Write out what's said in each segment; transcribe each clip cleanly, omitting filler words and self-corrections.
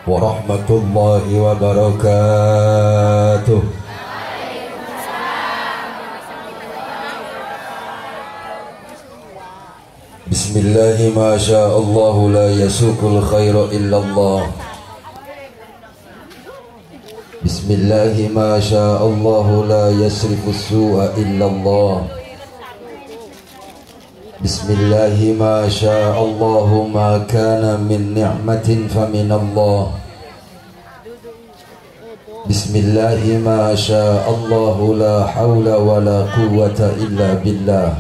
warahmatullahi wabarakatuh. Bismillahi ma sya'allahu la yasukul khaira illallah. Bismillahi ma sya'allahu la yasrifus su'a illallah. Bismillahi ma sya'allahu ma kana min ni'matin faminallah. Bismillahi ma sya'allahu la hawla wa la quwwata illa billah.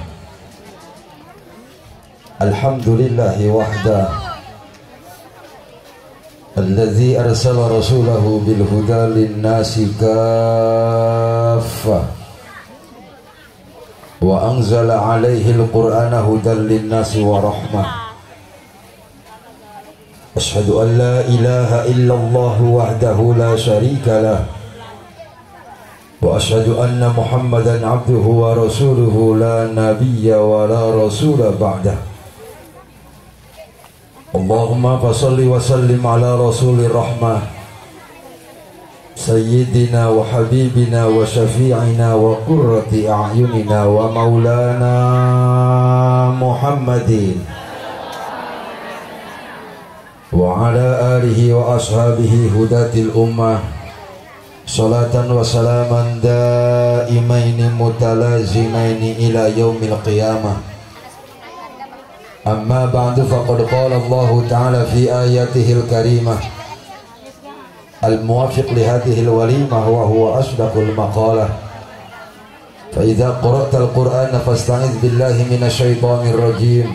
Alhamdulillahi wahdah alladzi arsala rasulahu bil huda linnasi kaffah wa anzala alaihi al-Qur'ana hudan linnasi wa rahmah. Ashhadu an la ilaha illallah wahdahu la syarika lah wa ashhadu anna Muhammadan abduhu wa rasuluhu la nabiyya wa la rasula ba'dah. Allahumma fasalli wa sallim ala rasulir rahmah sayyidina wa habibina wa syafi'ina wa qurrati a'yunina wa maulana Muhammadin wa ala alihi wa ashabihi hudatil ummah salatan wa salaman daimaini mutalazimaini ila yaumil qiyamah. Amma ba'du faqad qala Allah ta'ala fi ayatihil karimah al-muwafiq li hadhihi al-walimah wa huwa asdaqul maqalah. Fa idza qara'ta al-Qur'ana fasta'idz billahi minasy syaithanir rajim.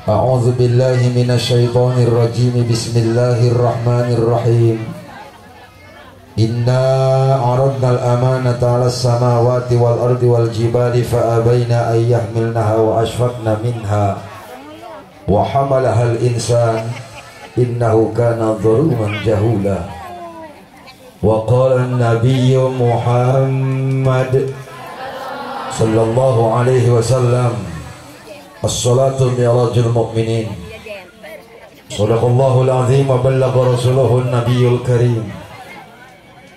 A'udzu billahi minasy syaithanir rajim. Bismillahirrahmanirrahim. Inna aradna al-amanata 'alas samawati wal ardi wal jibali fa abaina an yahmilnaha wa ashfaqna minha wa hamalaha al-insan innahu kana zaluman jahula. Wa qala an-nabiyyu Muhammad sallallahu alaihi wasallam as-salatu mi'rajul mu'minin. Shadaqallahu al-'azim wa ballagha rasuluhu an-nabiyyul karim.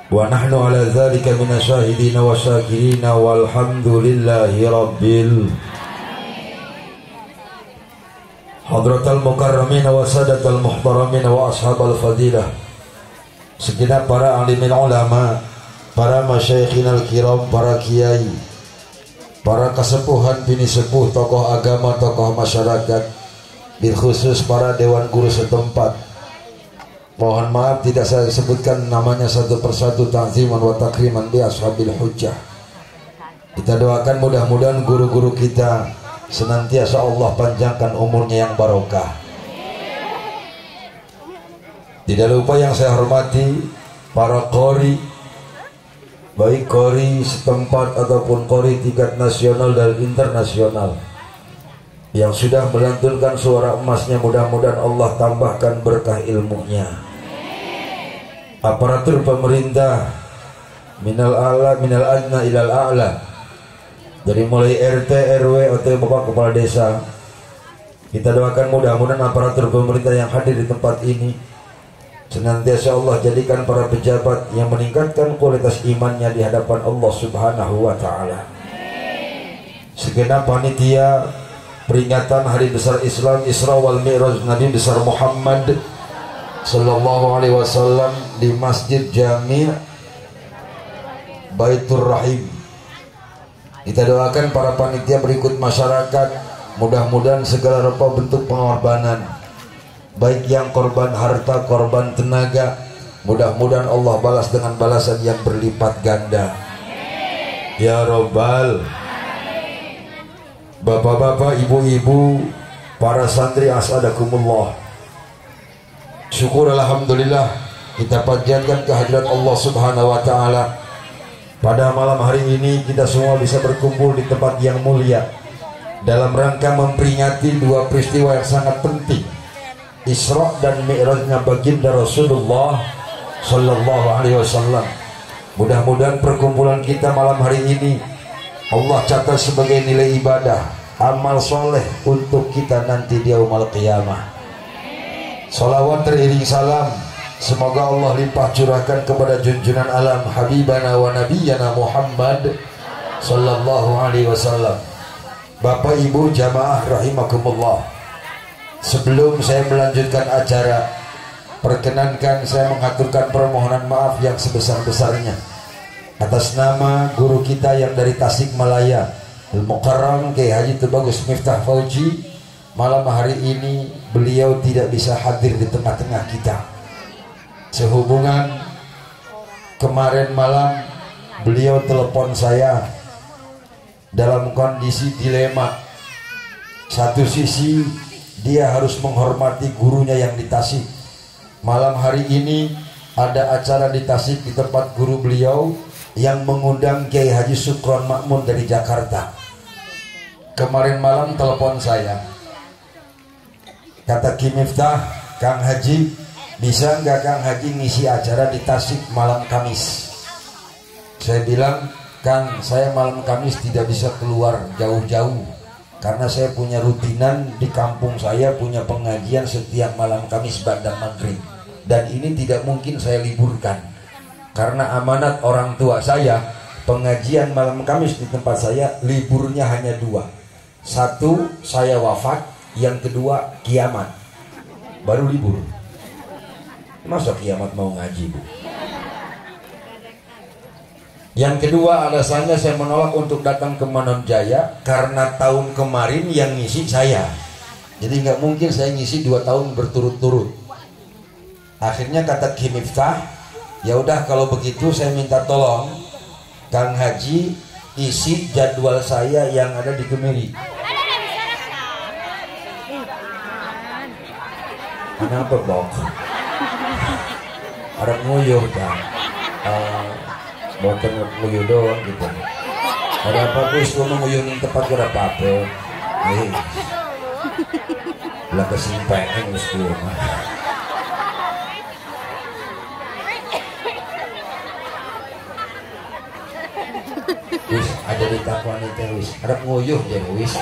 Wa nahnu ala dzalika minasyahidina wa syakirina walhamdulillahi rabbil hadratal mukarramin wa sadatal muhtaramin wa ashabal fadilah. Segenap para alimin ulama, para masyayikhinal kiram, para kiai, para kesepuhan bini sepuh, tokoh agama, tokoh masyarakat, bil khusus para dewan guru setempat. Mohon maaf tidak saya sebutkan namanya satu persatu, ta'ziman wa takriman bi ashabil hujjah. Kita doakan mudah-mudahan guru-guru kita senantiasa Allah panjangkan umurnya yang barokah. Tidak lupa yang saya hormati para qori, baik qori setempat ataupun qori tingkat nasional dan internasional, yang sudah melantunkan suara emasnya. Mudah-mudahan Allah tambahkan berkah ilmunya. Aparatur pemerintah minal adna ilal a'la, dari mulai RT, RW, atau Bapak Kepala Desa, kita doakan mudah-mudahan aparatur pemerintah yang hadir di tempat ini senantiasa Allah jadikan para pejabat yang meningkatkan kualitas imannya di hadapan Allah Subhanahu wa ta'ala. Segenap panitia peringatan Hari Besar Islam Isra wal Mi'raj Nabi besar Muhammad sallallahu alaihi wasallam di Masjid Jami' Baitur Rahim. Kita doakan para panitia berikut masyarakat, mudah-mudahan segala rupa bentuk pengorbanan, baik yang korban harta, korban tenaga, mudah-mudahan Allah balas dengan balasan yang berlipat ganda. Ya Rabbal. Bapak-bapak, ibu-ibu, para santri as'adakumullah. Syukur alhamdulillah kita panjatkan kehadirat Allah Subhanahu wa ta'ala. Pada malam hari ini kita semua bisa berkumpul di tempat yang mulia dalam rangka memperingati dua peristiwa yang sangat penting, Isra dan Mi'rajnya baginda Rasulullah sallallahu alaihi wasallam. Mudah-mudahan perkumpulan kita malam hari ini Allah catat sebagai nilai ibadah, amal soleh untuk kita nanti di yaumul qiyamah. Salawat teriring salam Semoga Allah limpah curahkan kepada junjungan alam Habibana wa Nabiyana Muhammad sallallahu alaihi wasallam. Bapak Ibu jamaah rahimakumullah, sebelum saya melanjutkan acara, perkenankan saya mengaturkan permohonan maaf yang sebesar-besarnya atas nama guru kita yang dari Tasikmalaya, Al-Mukarram Kiai Haji Tubagus Miftah Fauji. Malam hari ini beliau tidak bisa hadir di tengah-tengah kita, sehubungan kemarin malam beliau telepon saya dalam kondisi dilema. Satu sisi dia harus menghormati gurunya yang di Tasik. Malam hari ini ada acara di Tasik di tempat guru beliau yang mengundang Kiai Haji Sukron Makmun dari Jakarta. Kemarin malam telepon saya, kata Ki Miftah, Kang Haji, bisa nggak Kang Haji ngisi acara di Tasik malam Kamis? Saya bilang, Kang, saya malam Kamis tidak bisa keluar jauh-jauh karena saya punya rutinan di kampung saya, punya pengajian setiap malam Kamis ba'da maghrib, dan ini tidak mungkin saya liburkan karena amanat orang tua saya. Pengajian malam Kamis di tempat saya liburnya hanya dua, satu saya wafat, yang kedua kiamat, baru libur. Masa kiamat mau ngaji, Bu? Yang kedua alasannya saya menolak untuk datang ke Manon Jaya karena tahun kemarin yang ngisi saya, jadi nggak mungkin saya ngisi 2 tahun berturut-turut. Akhirnya kata Ki Miftah, ya udah kalau begitu saya minta tolong Kang Haji isi jadwal saya yang ada di Kemiri. Kenapa Bok? Ada nguyuh kan? Bukan nguyuh doang gitu. Ada apa pun kalau nguyuh di tempat gak apa-apa. Lah kesimpangan mesti. Wis ada di takuan itu wis. Ada nguyuh jadi wis.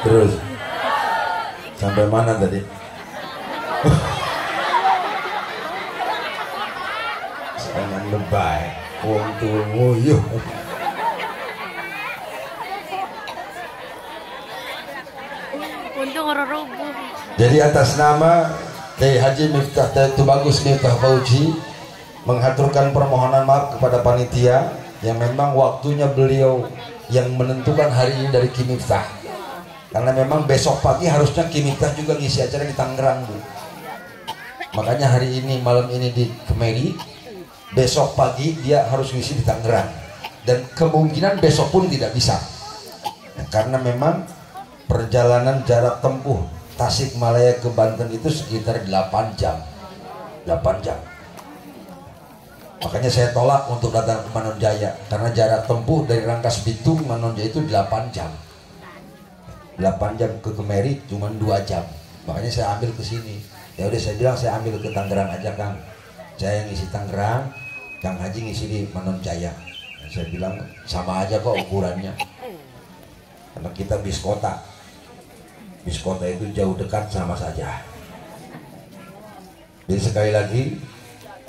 Terus sampai mana tadi? Jangan lebay, wong tuwa nguyuh. Untung orang rubuh. Jadi atas nama Kiai Haji Miftah Tubagus Miftah Fauji mengaturkan permohonan maaf kepada panitia yang memang waktunya beliau yang menentukan hari ini dari Ki Miftah, karena memang besok pagi harusnya Ki Miftah juga ngisi acara di Tangerang, Bu. Makanya hari ini malam ini di Kemeri, besok pagi dia harus ngisi di Tangerang, dan kemungkinan besok pun tidak bisa karena memang perjalanan jarak tempuh Tasikmalaya ke Banten itu sekitar 8 jam. Makanya saya tolak untuk datang ke Manon Jaya karena jarak tempuh dari Rangkas Bitung Manon Jaya itu 8 jam. 8 jam ke Kemeri cuma 2 jam. Makanya saya ambil ke sini. Ya udah saya bilang saya ambil ke Tangerang aja, Kang. Saya ngisi Tangerang, Kang Haji ngisi di Manon Jaya. Saya bilang sama aja kok ukurannya. Karena kita bis kota. Bis kota itu jauh dekat sama saja. Jadi sekali lagi,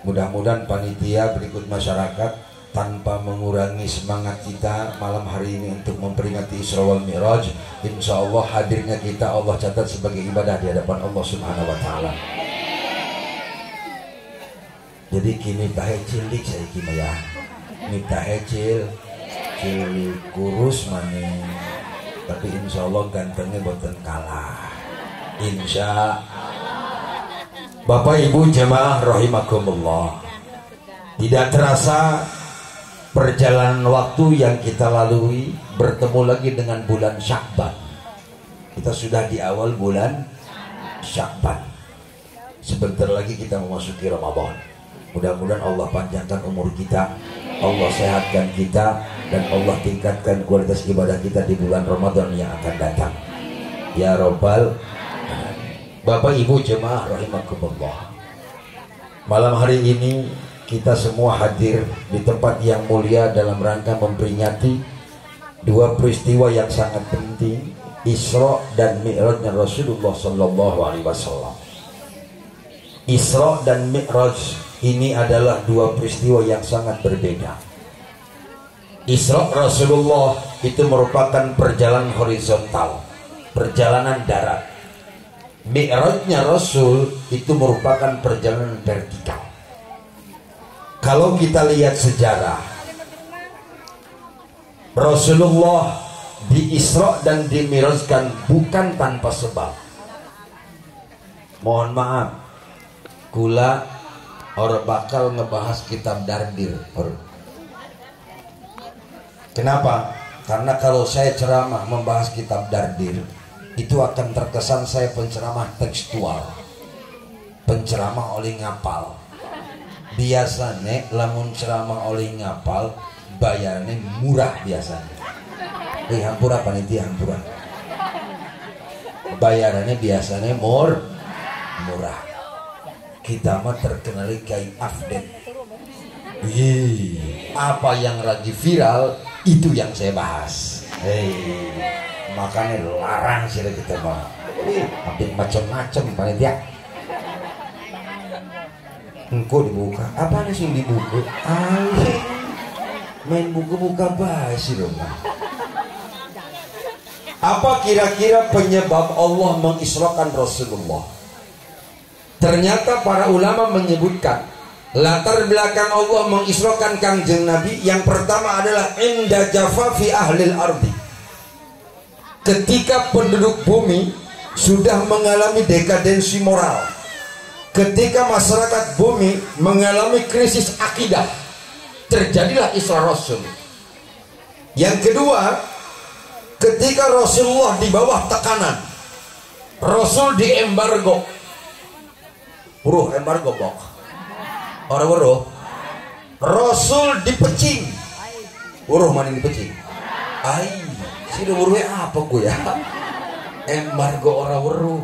mudah-mudahan panitia berikut masyarakat tanpa mengurangi semangat kita malam hari ini untuk memperingati Isra wal Mi'raj. Insya Allah hadirnya kita Allah catat sebagai ibadah di hadapan Allah Subhanahu wa Ta'ala. Jadi kini tahe cilik saya kini ya, minta hecil kurus maning, tapi insya Allah gantengnya boten kalah. Insya Bapak Ibu jemaah rahimakumullah, tidak terasa perjalanan waktu yang kita lalui bertemu lagi dengan bulan Syakban. Kita sudah di awal bulan Syakban. Sebentar lagi kita memasuki Ramadan. Mudah-mudahan Allah panjangkan umur kita, Allah sehatkan kita, dan Allah tingkatkan kualitas ibadah kita di bulan Ramadan yang akan datang. Ya Rabbal Bapak Ibu jemaah rahimakumullah, malam hari ini kita semua hadir di tempat yang mulia dalam rangka memperingati dua peristiwa yang sangat penting, Isra dan Mi'rajnya Rasulullah Sallallahu Alaihi Wasallam. Isra dan Mi'raj ini adalah dua peristiwa yang sangat berbeda. Isra Rasulullah itu merupakan perjalanan horizontal, perjalanan darat. Mi'rajnya Rasul itu merupakan perjalanan vertikal. Kalau kita lihat sejarah, Rasulullah di Isra dan di Mi'rajkan bukan tanpa sebab. Mohon maaf, kula orang bakal ngebahas kitab Dardir. Kenapa? Karena kalau saya ceramah membahas kitab Dardir, itu akan terkesan saya penceramah tekstual, penceramah oleh ngapal. Biasanya lamun ceramah oleh ngapal bayarnya murah biasanya. Hampura panitia hampura. Bayarannya biasanya murah. Kita mah terkenal kayak update. Apa yang lagi viral itu yang saya bahas. Makanya larang sih kita mah. Hampir macam-macam panitia. Engkau dibuka. Apa sih yang dibuka? Main buku-buka basi dong. Apa kira-kira penyebab Allah mengisrakan Rasulullah? Ternyata para ulama menyebutkan latar belakang Allah mengisrakan Kangjeng Nabi yang pertama adalah inda jafafi ahlil ardi. Ketika penduduk bumi sudah mengalami dekadensi moral, ketika masyarakat bumi mengalami krisis akidah, terjadilah Isra Rasul. Yang kedua, ketika Rasulullah di bawah tekanan, Rasul diembargo. Embargo bok. Orang Rasul dipecing. Mana dipecing? Si buruh apa gue ya? Embargo orang weruh.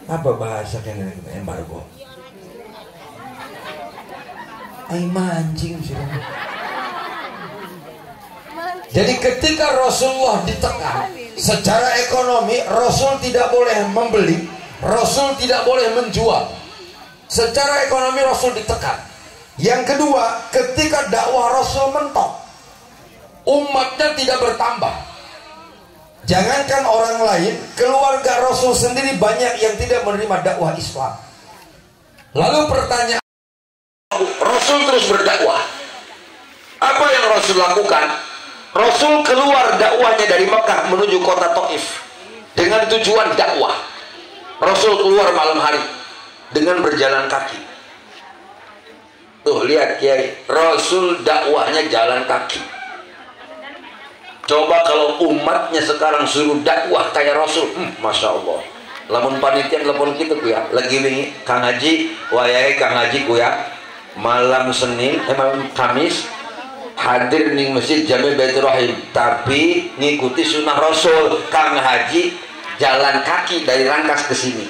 Apa bahasa kan embargo? Mancing sih. Jadi ketika Rasulullah ditekan secara ekonomi, Rasul tidak boleh membeli, Rasul tidak boleh menjual. Secara ekonomi Rasul ditekan. Yang kedua, ketika dakwah Rasul mentok, umatnya tidak bertambah. Jangankan orang lain, keluarga Rasul sendiri banyak yang tidak menerima dakwah Islam. Lalu pertanyaan, Rasul terus berdakwah. Apa yang Rasul lakukan? Rasul keluar dakwahnya dari Mekah menuju kota Taif dengan tujuan dakwah. Rasul keluar malam hari dengan berjalan kaki. Tuh lihat Kiai, Rasul dakwahnya jalan kaki. Coba kalau umatnya sekarang suruh dakwah kayak Rasul, Masya Allah. Lamun panitia telepon kita ku ya, lagi nih Kang Haji, wayai Kang Haji ku ya, malam Senin, malam Kamis hadir nih masjid Jami Baitur Rahim, tapi ngikuti sunnah Rasul. Kang Haji jalan kaki dari Rangkas ke sini.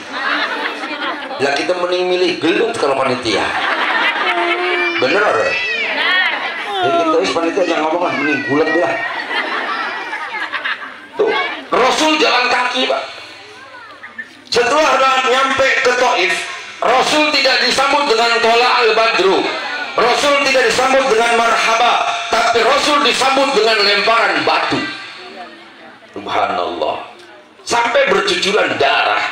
Lah kita mending milih gelut kalau panitia. Bener orang? Kita panitia jangan ngomong lah, mending gulat lah. Tuh, Rasul jalan kaki Pak. Setelah nyampe ke Taif, Rasul tidak disambut dengan tola al-badru, Rasul tidak disambut dengan marhaba, tapi Rasul disambut dengan lemparan batu. Subhanallah. Sampai bercucuran darah.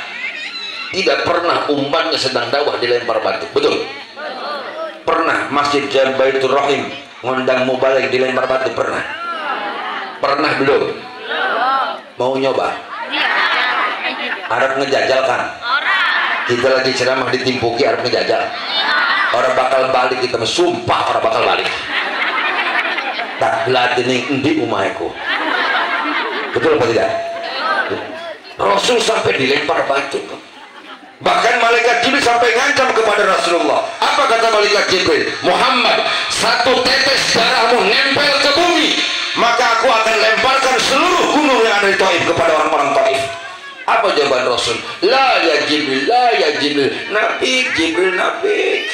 Tidak pernah umatnya sedang dakwah dilempar batu. Betul? Pernah Masjid Jami Baitur Rahim ngundang mubalik dilempar batu? Pernah? Pernah belum? Mau nyoba? Harap ngejajalkan? Kita lagi ceramah ditimpuki harap ngejajal. Orang bakal balik, kita sumpah orang bakal balik. Tak latih ini endi umahku. Betul apa tidak? Rasul sampai dilempar batu. Bahkan malaikat Jibril sampai ngancam kepada Rasulullah. Apa kata malaikat Jibril? Muhammad, satu tetes darahmu nempel ke bumi, maka aku akan lemparkan seluruh gunung yang ada di Taif kepada orang-orang Taif. Apa jawaban Rasul? La ya Jibril, la ya Jibril. Nabik Jibril, nabik.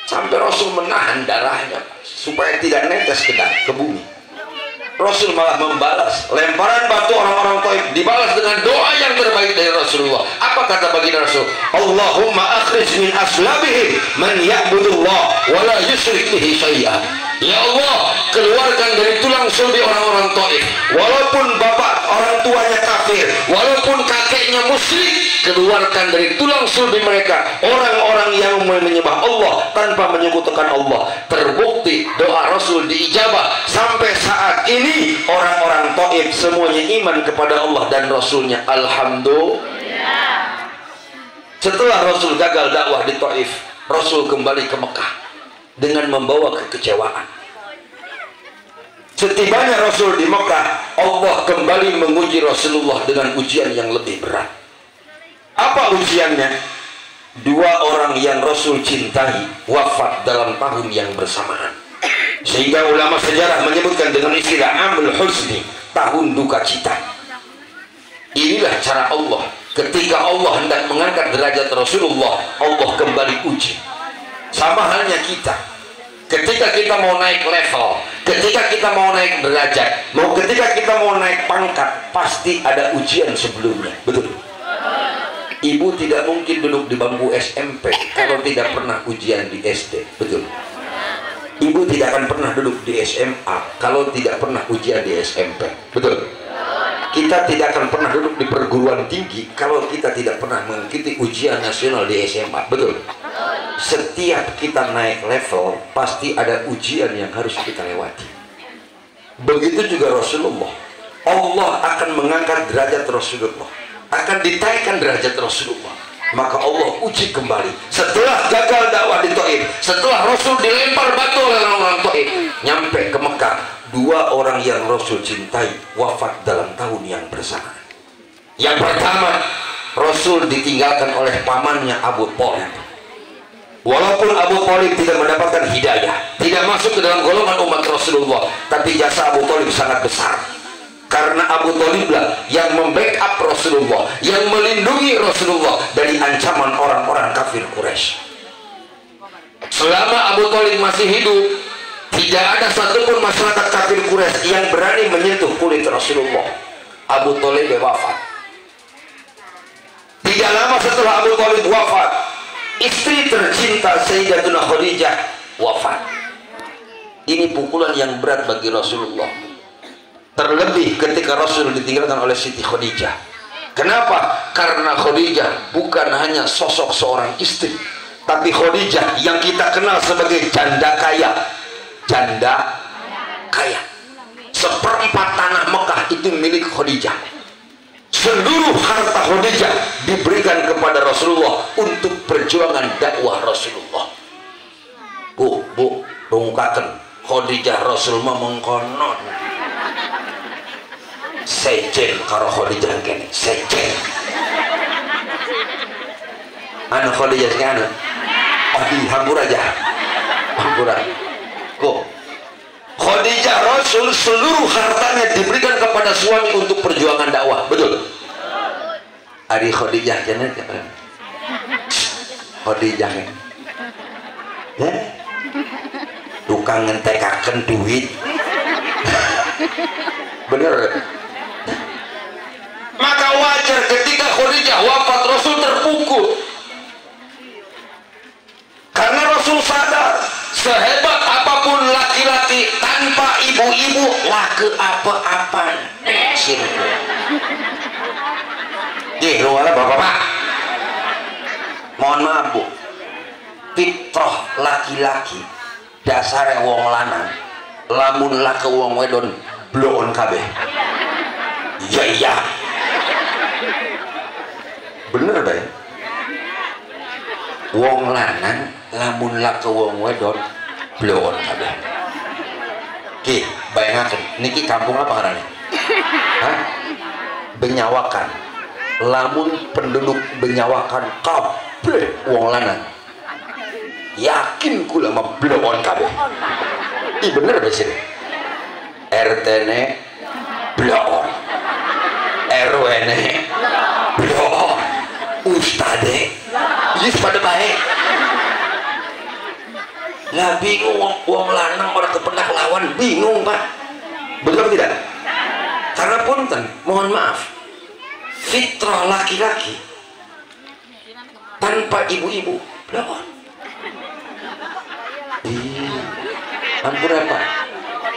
sampai Rasul menahan darahnya supaya tidak netes ke bumi. Rasul malah membalas lemparan batu orang-orang Taif, dibalas dengan doa yang terbaik dari Rasulullah. Apa kata baginda Rasul? Allahumma akhrij min aslabihim man ya'budullah wa la yusyrik bihi syai'a. Ya Allah, keluarkan dari tulang sulbi orang-orang Taif, walaupun bapak orang tuanya kafir, walaupun kakeknya musyrik, keluarkan dari tulang sulbi mereka orang-orang yang menyembah Allah tanpa menyekutukan Allah. Terbukti doa Rasul diijabah. Sampai saat ini orang-orang Taif semuanya iman kepada Allah dan Rasulnya. Alhamdulillah. Setelah Rasul gagal dakwah di Taif, Rasul kembali ke Mekah dengan membawa kekecewaan. Setibanya Rasul di Mekah, Allah kembali menguji Rasulullah dengan ujian yang lebih berat. Apa ujiannya? Dua orang yang Rasul cintai wafat dalam tahun yang bersamaan, sehingga ulama sejarah menyebutkan dengan istilah amul husni, tahun duka cita. Inilah cara Allah. Ketika Allah hendak mengangkat derajat Rasulullah, Allah kembali uji. Sama halnya kita, ketika kita mau naik level, ketika kita mau naik derajat, ketika kita mau naik pangkat, pasti ada ujian sebelumnya. Betul? Ibu tidak mungkin duduk di bangku SMP kalau tidak pernah ujian di SD. Betul? Ibu tidak akan pernah duduk di SMA kalau tidak pernah ujian di SMP. Betul? Kita tidak akan pernah duduk di perguruan tinggi kalau kita tidak pernah mengikuti ujian nasional di SMA. Betul? Setiap kita naik level pasti ada ujian yang harus kita lewati. Begitu juga Rasulullah. Allah akan mengangkat derajat Rasulullah, akan ditaikkan derajat Rasulullah. Maka Allah uji kembali. Setelah gagal dakwah di Taif, setelah Rasul dilempar batu oleh orang-orang Taif, nyampe ke Mekah, dua orang yang Rasul cintai wafat dalam tahun yang bersamaan. Yang pertama, Rasul ditinggalkan oleh pamannya Abu Thalib. Walaupun Abu Thalib tidak mendapatkan hidayah, tidak masuk ke dalam golongan umat Rasulullah, tapi jasa Abu Thalib sangat besar. Karena Abu Thalib lah yang membackup Rasulullah, yang melindungi Rasulullah dari ancaman orang-orang kafir Quraisy. Selama Abu Thalib masih hidup, tidak ada satupun masyarakat kafir Quraisy yang berani menyentuh kulit Rasulullah. Abu Thalib wafat. Tidak lama setelah Abu Thalib wafat, istri tercinta Sayyidatuna Khadijah wafat. Ini pukulan yang berat bagi Rasulullah. Terlebih ketika Rasul ditinggalkan oleh Siti Khadijah. Kenapa? Karena Khadijah bukan hanya sosok seorang istri, tapi Khadijah yang kita kenal sebagai janda kaya. Janda kaya. Seperempat tanah Mekah itu milik Khadijah. Seluruh harta Khadijah diberikan kepada Rasulullah untuk perjuangan dakwah Rasulullah. Bu, rungkaken Khadijah Rasulullah mengkonon sejen karo Khadijah kene, sejen. Anu Khadijah sekane. Hampur aja. Kok Khadijah Rasul seluruh hartanya diberikan kepada suami untuk perjuangan dakwah. Betul? Ari Khadijah kene siapa? Khadijah kene. Ya? Tukang ngentekaken duit. Bener. Maka wajar ketika Khadijah wafat, Rasul terpukul. Karena Rasul sadar, sehebat apapun laki-laki tanpa ibu-ibu lake apa-apa sirku. Luar bapak-bapak, mohon maaf bu, fitrah laki-laki dasarnya wong lanang, lamun lake wong wedon bloon kabeh. Iya bener deh. Wong lanang lamun lake wong wedon bloon kabeh. Ki, bayangaken niki kampung apa ngaranne? Hah? Benyawakan. Lamun penduduk Benyawakan kabeh wong lanang, yakin kula mah bloon kabeh. Ih bener deh sih. RT-ne bloon, RW-ne bloon, ustade yes pada baik. Lah bingung wong lanang orang kependak lawan bingung Pak. Betul tidak? Karena punten, mohon maaf, fitrah laki-laki tanpa ibu-ibu lawan. Ampun apa?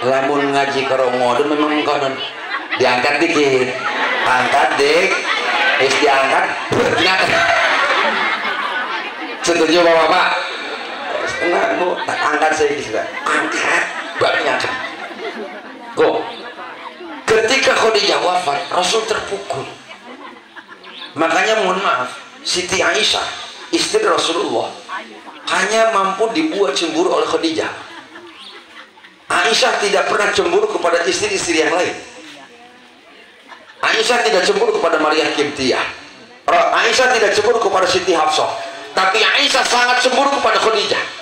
Lamun ngaji karo ngodon memang konon diangkat dikit, angkat dik, diangkat, diangkat. Setuju bapak? Enggak bu, angkat saya sudah, angkat, banyak. Kok? Ketika Khadijah wafat, Rasul terpukul. Makanya mohon maaf, Siti Aisyah, istri Rasulullah, hanya mampu dibuat cemburu oleh Khadijah. Aisyah tidak pernah cemburu kepada istri-istri yang lain. Aisyah tidak cemburu kepada Maria Qibtiyah. Aisyah tidak cemburu kepada Siti Hafsah. Tapi Aisyah sangat cemburu kepada Khadijah.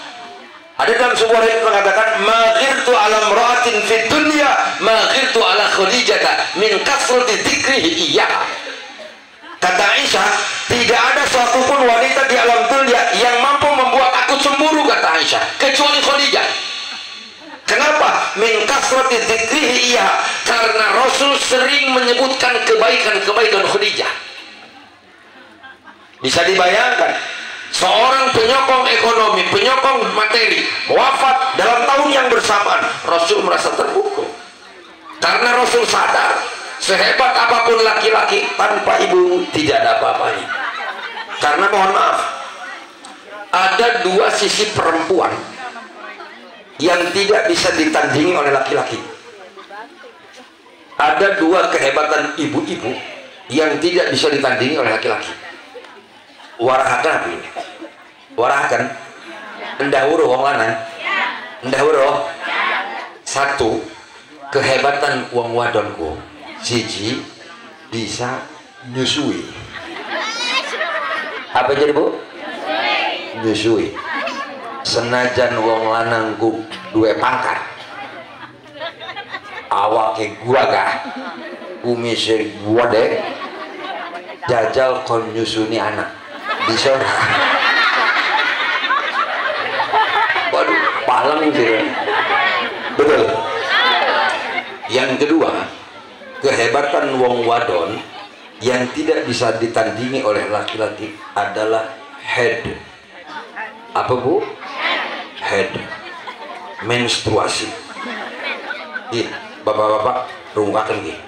Ada dalam sebuah hadis mengatakan, "Maghirtu ala imra'atin fid dunya, maghirtu ala Khadijah min kasrati dzikrihi iyyaha." Kata Aisyah, tidak ada satupun wanita di alam dunia yang mampu membuat aku cemburu, kata Aisyah, kecuali Khadijah. Kenapa? Min kasrati dzikrihi iyyaha, karena Rasul sering menyebutkan kebaikan-kebaikan Khadijah. Bisa dibayangkan, seorang penyokong ekonomi, penyokong materi, wafat dalam tahun yang bersamaan, Rasul merasa terpukul. Karena Rasul sadar, sehebat apapun laki-laki, tanpa ibu tidak ada apa-apanya. Karena mohon maaf, ada dua sisi perempuan yang tidak bisa ditandingi oleh laki-laki. Ada dua kehebatan ibu-ibu yang tidak bisa ditandingi oleh laki-laki. Warahakan apa ini? Warahakan endahuro wong lanang. Endahuro. Satu, kehebatan wong wadonku. Siji, bisa nyusui. Apa jadi bu? Nyusui. Senajan wong lanangku duwe pangkat, awake gua gak kumise gua deh, jajal kon nyusuni anak bisa. Waduh, palang sih. Betul. Yang kedua, kehebatan wong wadon yang tidak bisa ditandingi oleh laki-laki adalah head. Apa bu? Head. Menstruasi. Ih, bapak-bapak rungkakan gini.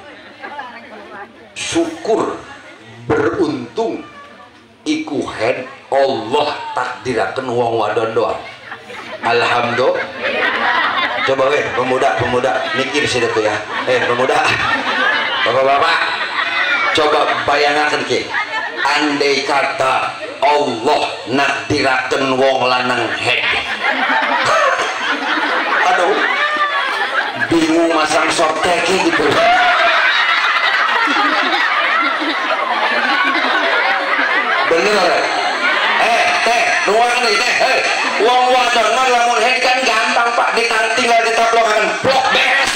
Syukur, beruntung iku head Allah takdirakan wong wadon doang. Alhamdulillah. Coba weh pemuda mikir sih itu ya. Pemuda, bapak-bapak, coba bayangkan ke, andai kata Allah nakdirakan wong lanang head, aduh, bingung masang softtek gitu. Bener. Nuang nih wong wadon mah lamun head kan gampang pak, tinggal ditaplokan blok beres.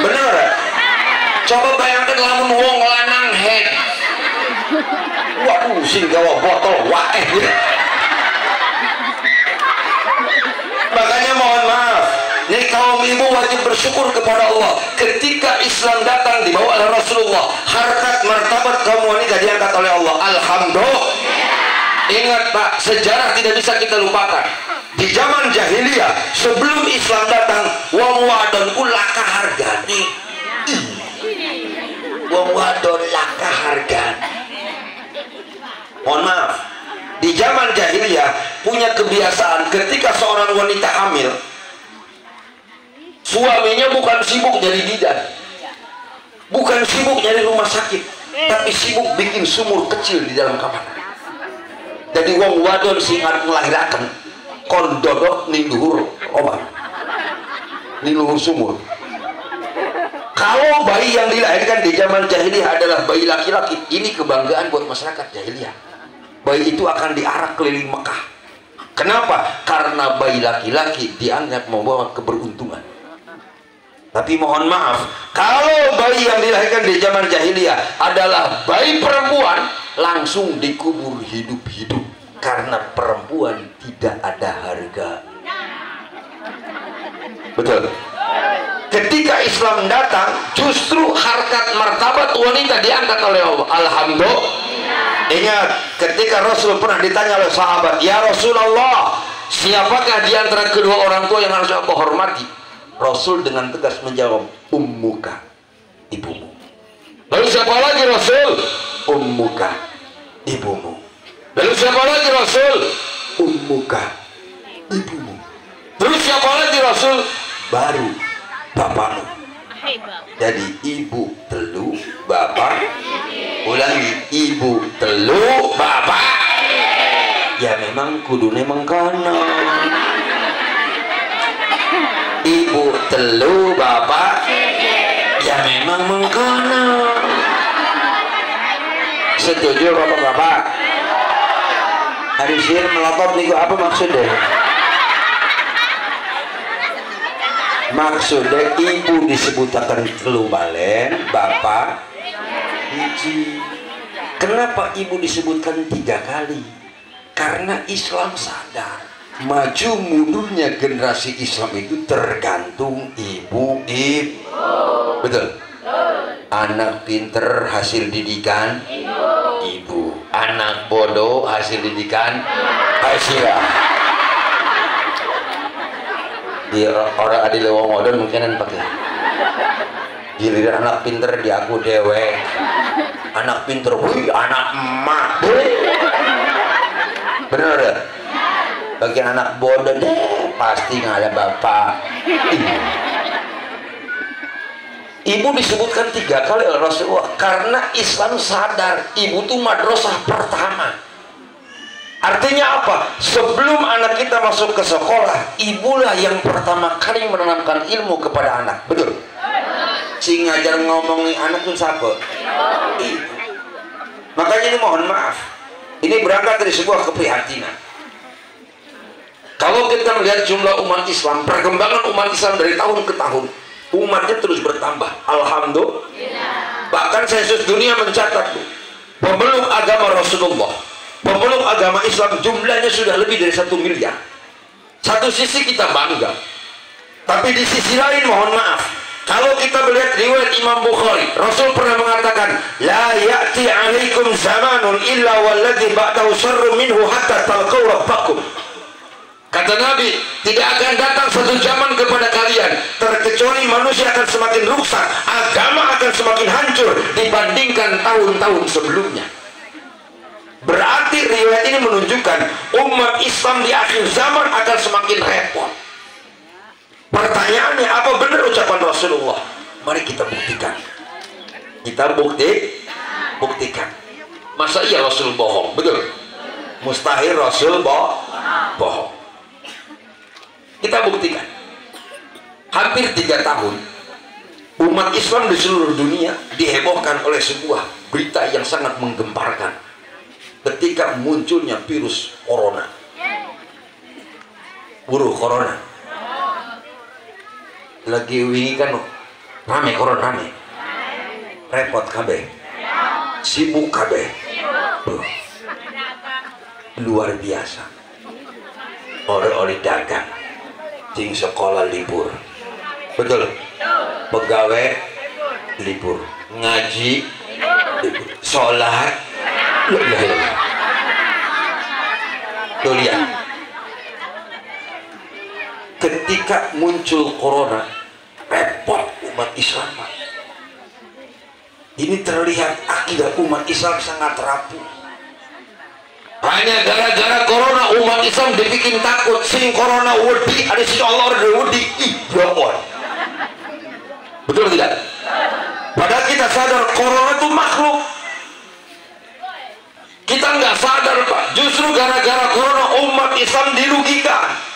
Bener. Coba bayangkan lamun wong lanang head, waduh sing gawa botol waeh gitu. Makanya mohon maaf, nih kaum ibu wajib bersyukur kepada Allah ketika Islam datang dibawa oleh Rasulullah, harkat martabat kaum wanita diangkat oleh Allah. Alhamdulillah. Ingat pak, sejarah tidak bisa kita lupakan. Di zaman jahiliyah sebelum Islam datang, wong wadon ku laka hargane. Wong wadon laka hargane. Mohon maaf, di zaman jahiliyah punya kebiasaan ketika seorang wanita hamil, suaminya bukan sibuk jadi bidan, bukan sibuk nyari rumah sakit, tapi sibuk bikin sumur kecil di dalam kamar. Jadi wong wadon singat melahirkan kon dodok ning luhur obat, ning luhur sumur. Kalau bayi yang dilahirkan di zaman jahiliyah adalah bayi laki-laki, ini kebanggaan buat masyarakat jahiliyah. Bayi itu akan diarak keliling Mekah. Kenapa? Karena bayi laki-laki dianggap membawa keberuntungan. Tapi mohon maaf, kalau bayi yang dilahirkan di zaman jahiliyah adalah bayi perempuan, langsung dikubur hidup-hidup. karena perempuan tidak ada harga. Betul. Ketika Islam datang, justru harkat martabat wanita diangkat oleh Allah. Alhamdulillah. Ingat, ketika Rasul pernah ditanya oleh sahabat, "Ya Rasulullah, siapakah di antara kedua orang tua yang harus aku hormati?" Rasul dengan tegas menjawab, "Ummuka," ibumu. Lalu siapa lagi Rasul? "Ummuka," ibumu. Lalu siapa lagi Rasul? "Ummuka," ibumu. Terus siapa lagi Rasul? Baru bapakmu. Jadi ibu telu, bapak. Ulangi, ibu telu, bapak. Ya memang kudune mengkono. Ibu telu, bapak. Ya memang mengkono. Setuju bapak-bapak? Harisir melotot niku apa maksudnya? Maksudnya ibu disebutkan telu balen, bapak hiji. Kenapa ibu disebutkan 3 kali? Karena Islam sadar maju mundurnya generasi Islam itu tergantung ibu. Betul. Anak pinter hasil didikan ibu. Anak bodoh hasil didikan Aisyah. Di orang adil wong modern mungkinan pakai giliran anak pinter di aku dewe, anak pinter wih anak emak bener ya. Bagi anak bodoh deh pasti nggak ada bapak. Ibu disebutkan 3 kali oleh Rasulullah karena Islam sadar ibu itu madrasah pertama. Artinya apa? Sebelum anak kita masuk ke sekolah, ibulah yang pertama kali menanamkan ilmu kepada anak. Betul? Si ngajar ngomongin anak itu siapa? Ibu. Makanya ini mohon maaf, ini berangkat dari sebuah keprihatinan. Kalau kita melihat jumlah umat Islam, perkembangan umat Islam dari tahun ke tahun, umatnya terus bertambah. Alhamdulillah. Bahkan sensus dunia mencatat pemeluk agama Rasulullah, pemeluk agama Islam jumlahnya sudah lebih dari 1 miliar. Satu sisi kita bangga, tapi di sisi lain mohon maaf, kalau kita melihat riwayat Imam Bukhari, Rasul pernah mengatakan, "La ya'ti 'alaikum zamanun illa walladzi ba'dahu syarrun minhu hatta talqaw rabbakum." Kata Nabi, tidak akan datang satu zaman kepada kalian terkecuali manusia akan semakin rusak, agama akan semakin hancur dibandingkan tahun-tahun sebelumnya. Berarti riwayat ini menunjukkan umat Islam di akhir zaman akan semakin repot. Pertanyaannya, apa benar ucapan Rasulullah? Mari kita buktikan. Kita buktikan. Masa iya Rasul bohong? Betul? Mustahil Rasul bohong. Kita buktikan. Hampir 3 tahun umat Islam di seluruh dunia dihebohkan oleh sebuah berita yang sangat menggemparkan ketika munculnya virus corona. Corona lagi wingi kan rame corona, rame repot kabeh, sibuk kabeh, luar biasa. Ori-ori dagang, cing sekolah libur, betul, pegawai libur, ngaji libur, sholat tuh lihat. Ketika muncul corona, repot umat Islam. Ini terlihat akidah umat Islam sangat rapuh. Hanya gara-gara corona umat Islam dibikin takut. Sing corona wedi, ada si Allah ada wedi. Betul tidak? Padahal kita sadar corona itu makhluk. Kita nggak sadar Pak. Justru gara-gara corona umat Islam dirugikan.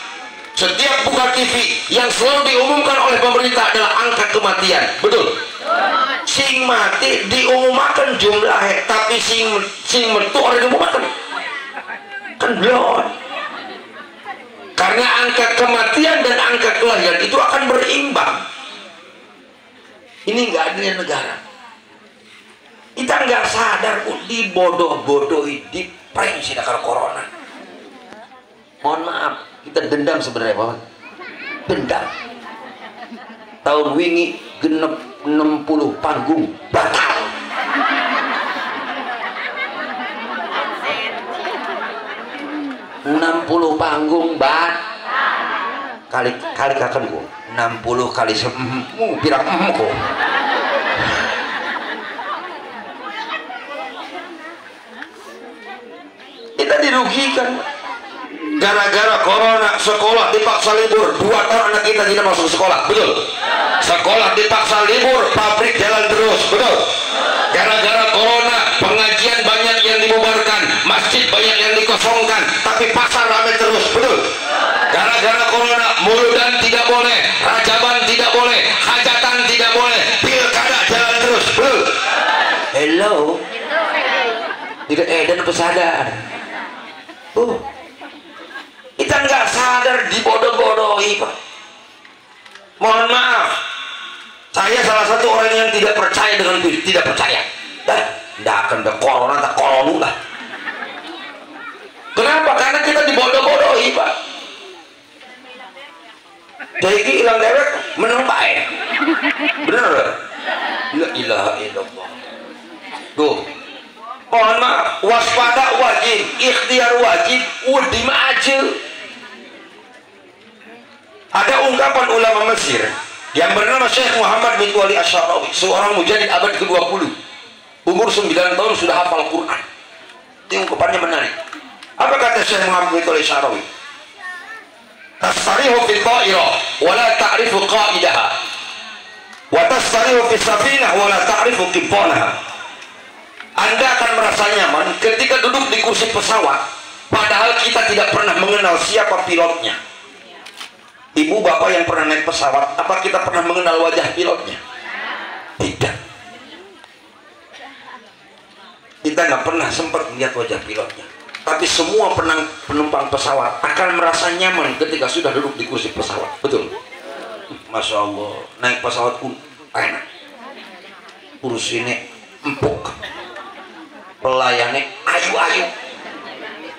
Setiap buka TV yang selalu diumumkan oleh pemerintah adalah angka kematian. Betul? Sing mati diumumkan jumlahnya, tapi sing metu orang diumumkan kan belum. Karena angka kematian dan angka kelahiran itu akan berimbang. Ini nggak adilnya negara. Kita nggak sadar dibodoh-bodohi, di prank sih karena corona. Mohon maaf, kita dendam sebenarnya Pak. Dendam. Tahun wingi genep 60 panggung batal. panggung bat kali kakan gua 60 kali pirang kok kita dirugikan gara-gara corona. Sekolah dipaksa libur, 2 tahun anak kita tidak masuk sekolah, betul? Sekolah dipaksa libur, pabrik jalan terus, betul? Gara-gara corona pengajian banyak yang dibubarkan, masjid banyak yang dikosongkan, tapi pasar ramai terus, betul? Gara-gara corona muludan tidak boleh, rajaban tidak boleh, hajatan tidak boleh, pilkada jalan terus, betul? Hello, tidak edan pesadar. Kita nggak sadar dibodoh-bodohi Pak. Mohon maaf, saya salah satu orang yang tidak percaya dengan itu, tidak percaya. Tidak akan ada corona, tak kolonu lah. Kenapa? Karena kita dibodoh-bodohi Pak. Jadi hilang dewek menang baik. Bener? La ilaha illallah. Tuh. Mohon maaf, waspada wajib, ikhtiar wajib, udim aja. Ada ungkapan ulama Mesir yang bernama Syekh Muhammad bin Wali Asy'arawi, seorang mujahid abad ke-20, umur 9 tahun sudah hafal Quran. Ini ungkapannya menarik. Apa kata Syekh Muhammad bin Wali Asy'arawi? Tasrihu fi ta'ira wa la ta'rifu qa'idaha, wa tasrihu fi safinah wa la ta'rifu qibanaha. Anda akan merasa nyaman ketika duduk di kursi pesawat, padahal kita tidak pernah mengenal siapa pilotnya. Ibu bapak yang pernah naik pesawat, apa kita pernah mengenal wajah pilotnya? Tidak. Kita nggak pernah sempat melihat wajah pilotnya. Tapi semua penumpang pesawat akan merasa nyaman ketika sudah duduk di kursi pesawat. Betul? Masya Allah, naik pesawat pun enak. Kursinya empuk, pelayannya ayu-ayu.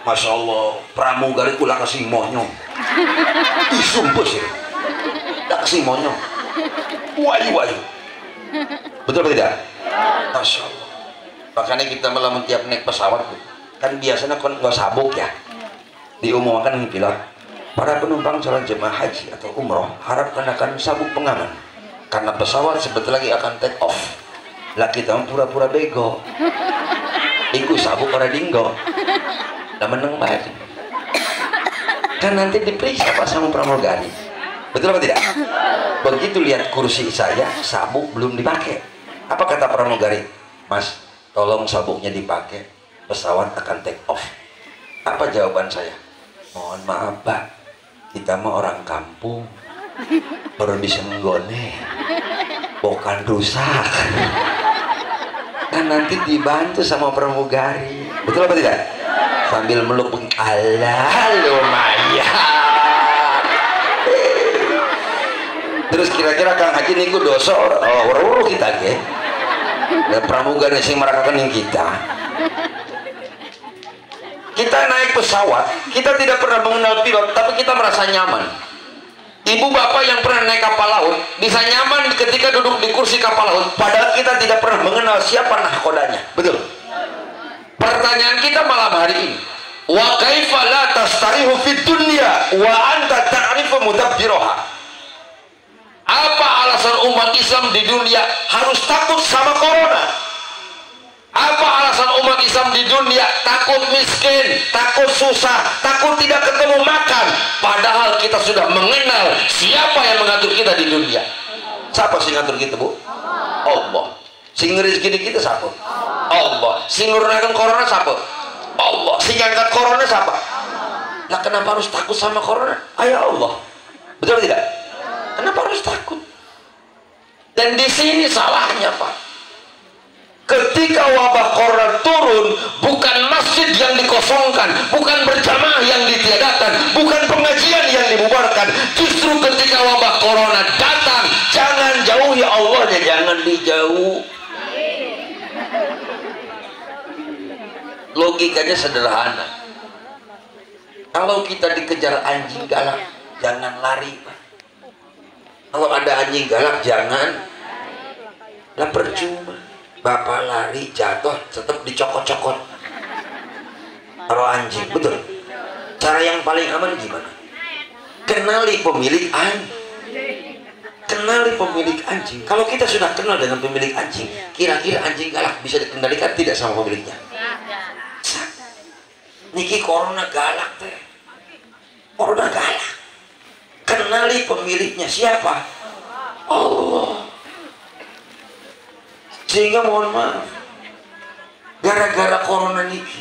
Masya Allah, pramugari kula kasih monyong. Sumpah sih, tak kasih monyong, wayu-wayu. Betul atau tidak? Masya Allah. Makanya kita malah tiap naik pesawat kan biasanya kan nggak sabuk ya. Diumumkan pilot, para penumpang calon jemaah haji atau umroh harap kenakan sabuk pengaman karena pesawat sebentar lagi akan take off. Lah kita pura-pura bego. Iku sabuk para dinggo. Lah meneng banget. Kan nanti diperiksa Pak sama pramugari. Betul apa tidak? Begitu lihat kursi saya, sabuk belum dipakai. Apa kata pramugari? Mas, tolong sabuknya dipakai, pesawat akan take off. Apa jawaban saya? Mohon maaf Pak, kita mah orang kampung, baru bisa menggone, bukan rusak. Kan nanti dibantu sama pramugari. Betul apa tidak? Sambil meluk, alah lumayan. Terus kira-kira Kang Haji niku dosa orang kita ke? Dan pramugari sing marakaken ning kita. Kita naik pesawat, kita tidak pernah mengenal pilot, tapi kita merasa nyaman. Ibu bapak yang pernah naik kapal laut bisa nyaman ketika duduk di kursi kapal laut, padahal kita tidak pernah mengenal siapa nahkodanya. Betul? Pertanyaan kita malam hari ini, wa kaifa la tastarihu fid dunya wa anta ta'rifu mudabbiraha? Apa alasan umat Islam di dunia harus takut sama corona? Apa alasan umat Islam di dunia takut miskin, takut susah, takut tidak ketemu makan, padahal kita sudah mengenal siapa yang mengatur kita di dunia? Siapa sih ngatur kita, Bu? Allah. Sing rezeki kita siapa? Allah. Sing nurunaken corona siapa? Allah. Sing angkat corona siapa? Lah kenapa harus takut sama corona? Ayo Allah. Betul tidak? Kenapa harus takut? Dan di sini salahnya, Pak. Ketika wabah corona turun, bukan masjid yang dikosongkan, bukan berjamaah yang ditiadakan, bukan pengajian yang dibubarkan. Justru ketika wabah corona datang, jangan jauhi Allahnya, jangan dijauh. Logikanya sederhana. Kalau kita dikejar anjing galak, jangan lari, Pak. Kalau ada anjing galak, jangan lah, percuma. Bapak lari jatuh tetap dicokot-cokot kalau anjing. Betul. Cara yang paling aman gimana? Kenali pemilik anjing. Kenali pemilik anjing. Kalau kita sudah kenal dengan pemilik anjing, kira-kira anjing galak bisa dikendalikan tidak sama pemiliknya? Niki corona galak teh. Corona galak. Kenali pemiliknya siapa? Allah. Sehingga mohon maaf, gara-gara corona niki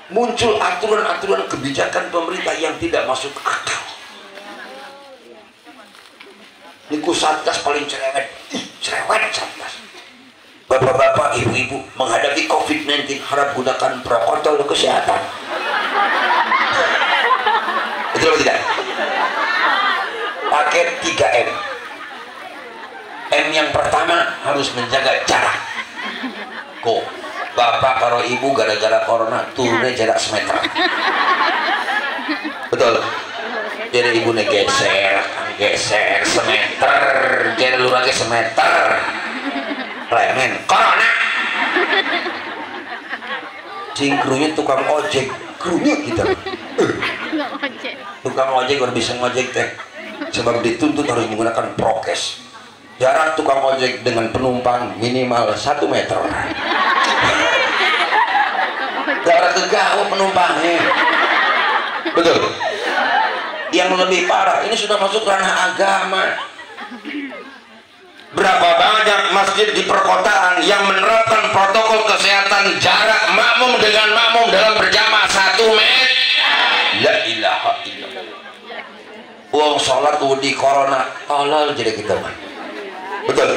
muncul aturan-aturan kebijakan pemerintah yang tidak masuk akal. Niku Satgas paling cerewet, cerewet Satgas. Bapak-bapak, ibu-ibu menghadapi COVID-19 harap gunakan protokol kesehatan. Betul atau tidak? Pakai 3M. M yang pertama harus menjaga jarak. Kok bapak karo ibu gara-gara corona turunnya jarak semeter. Betul. Jadi ibu geser semeter, jadi lu lagi semeter. Remen corona. Cing krunya tukang ojek, krunya kita. Tukang ojek baru bisa ngojek teh. Sebab dituntut harus menggunakan prokes. Jarak tukang ojek dengan penumpang minimal 1 meter. Jarak kegawah penumpangnya. Betul. Yang lebih parah, ini sudah masuk ranah agama. Berapa banyak masjid di perkotaan yang menerapkan protokol kesehatan jarak makmum dengan makmum dalam berjamaah 1 meter. La ilaha illallah. Uang sholat di corona halal jadi kita mah. Betul.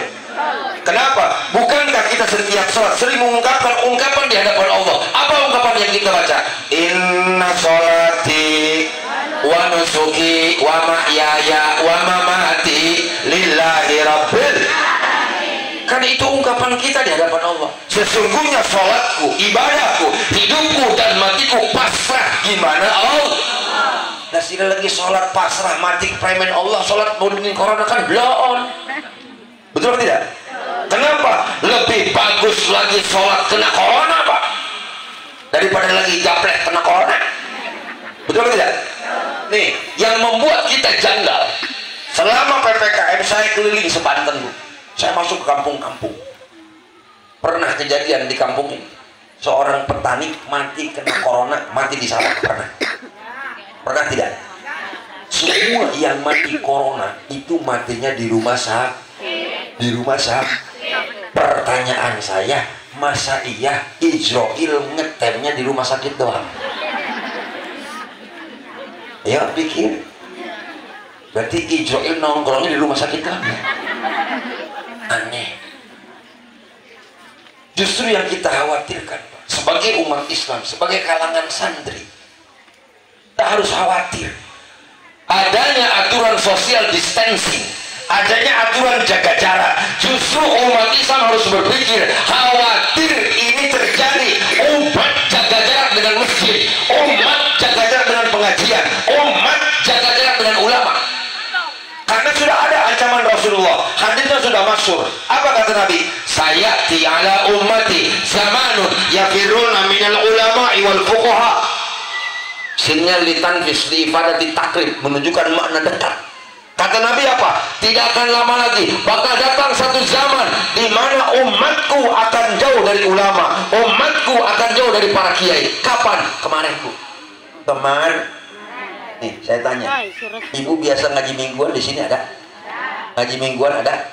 Kenapa? Bukankah kita setiap sholat sering mengungkapkan ungkapan di hadapan Allah? Apa ungkapan yang kita baca? Inna sholati wa nusuki wa mahyaya wa mamati lillahi rabbil. Karena itu ungkapan kita di hadapan Allah. Sesungguhnya sholatku, ibadahku, hidupku dan matiku pasrah gimana Allah. Nah sila lagi sholat pasrah mati premen Allah, sholat mudin corona kan bloon. Betul atau tidak? Kenapa? Lebih bagus lagi sholat kena corona Pak daripada lagi gaplek kena corona. Betul atau tidak? Nih yang membuat kita janggal, selama PPKM saya keliling sebanten Bu. Saya masuk ke kampung-kampung. Pernah kejadian di kampung ini seorang petani mati kena corona, mati di sawah. Pernah tidak? Semua yang mati corona itu matinya di rumah sakit. Di rumah sakit. Pertanyaan saya, masa iya Ijroil ngetemnya di rumah sakit doang? Ya pikir. Berarti Ijroil nongkrongnya di rumah sakit doang. Aneh. Justru yang kita khawatirkan sebagai umat Islam, sebagai kalangan santri, kita harus khawatir adanya aturan social distancing, adanya aturan jaga jarak. Justru umat Islam harus berpikir, khawatir ini terjadi. Umat jaga jarak dengan masjid, umat jaga jarak dengan pengajian, umat jaga jarak dengan ulama. Karena sudah ada ancaman Rasulullah, hadisnya sudah masyhur. Apa kata Nabi? Sayati ala ummati zamanun yafiruna minal ulama'i wal fuqaha. Sinyal ditanfis di ifadati takrib, menunjukkan makna dekat. Kata Nabi apa? Tidak akan lama lagi bakal datang satu zaman di mana umatku akan jauh dari ulama, umatku akan jauh dari para kiai. Kapan? Kemarin Bu. Kemarin. Nih, saya tanya. Ibu biasa ngaji mingguan di sini ada? Ngaji mingguan ada?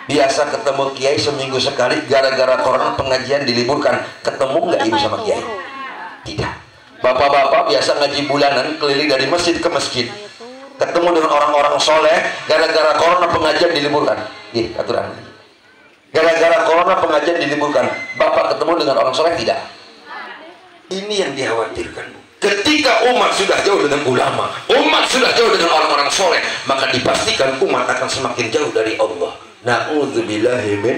Biasa ketemu kiai seminggu sekali, gara-gara corona pengajian diliburkan. Ketemu nggak ibu sama kiai? Tidak. Bapak-bapak biasa ngaji bulanan keliling dari masjid ke masjid, ketemu dengan orang-orang soleh, gara-gara corona pengajian diliburkan. Ih, aturan. Gara-gara corona pengajian diliburkan, bapak ketemu dengan orang soleh tidak? Ini yang dikhawatirkan. Ketika umat sudah jauh dengan ulama, umat sudah jauh dengan orang-orang soleh, maka dipastikan umat akan semakin jauh dari Allah. Na'udzubillahi min.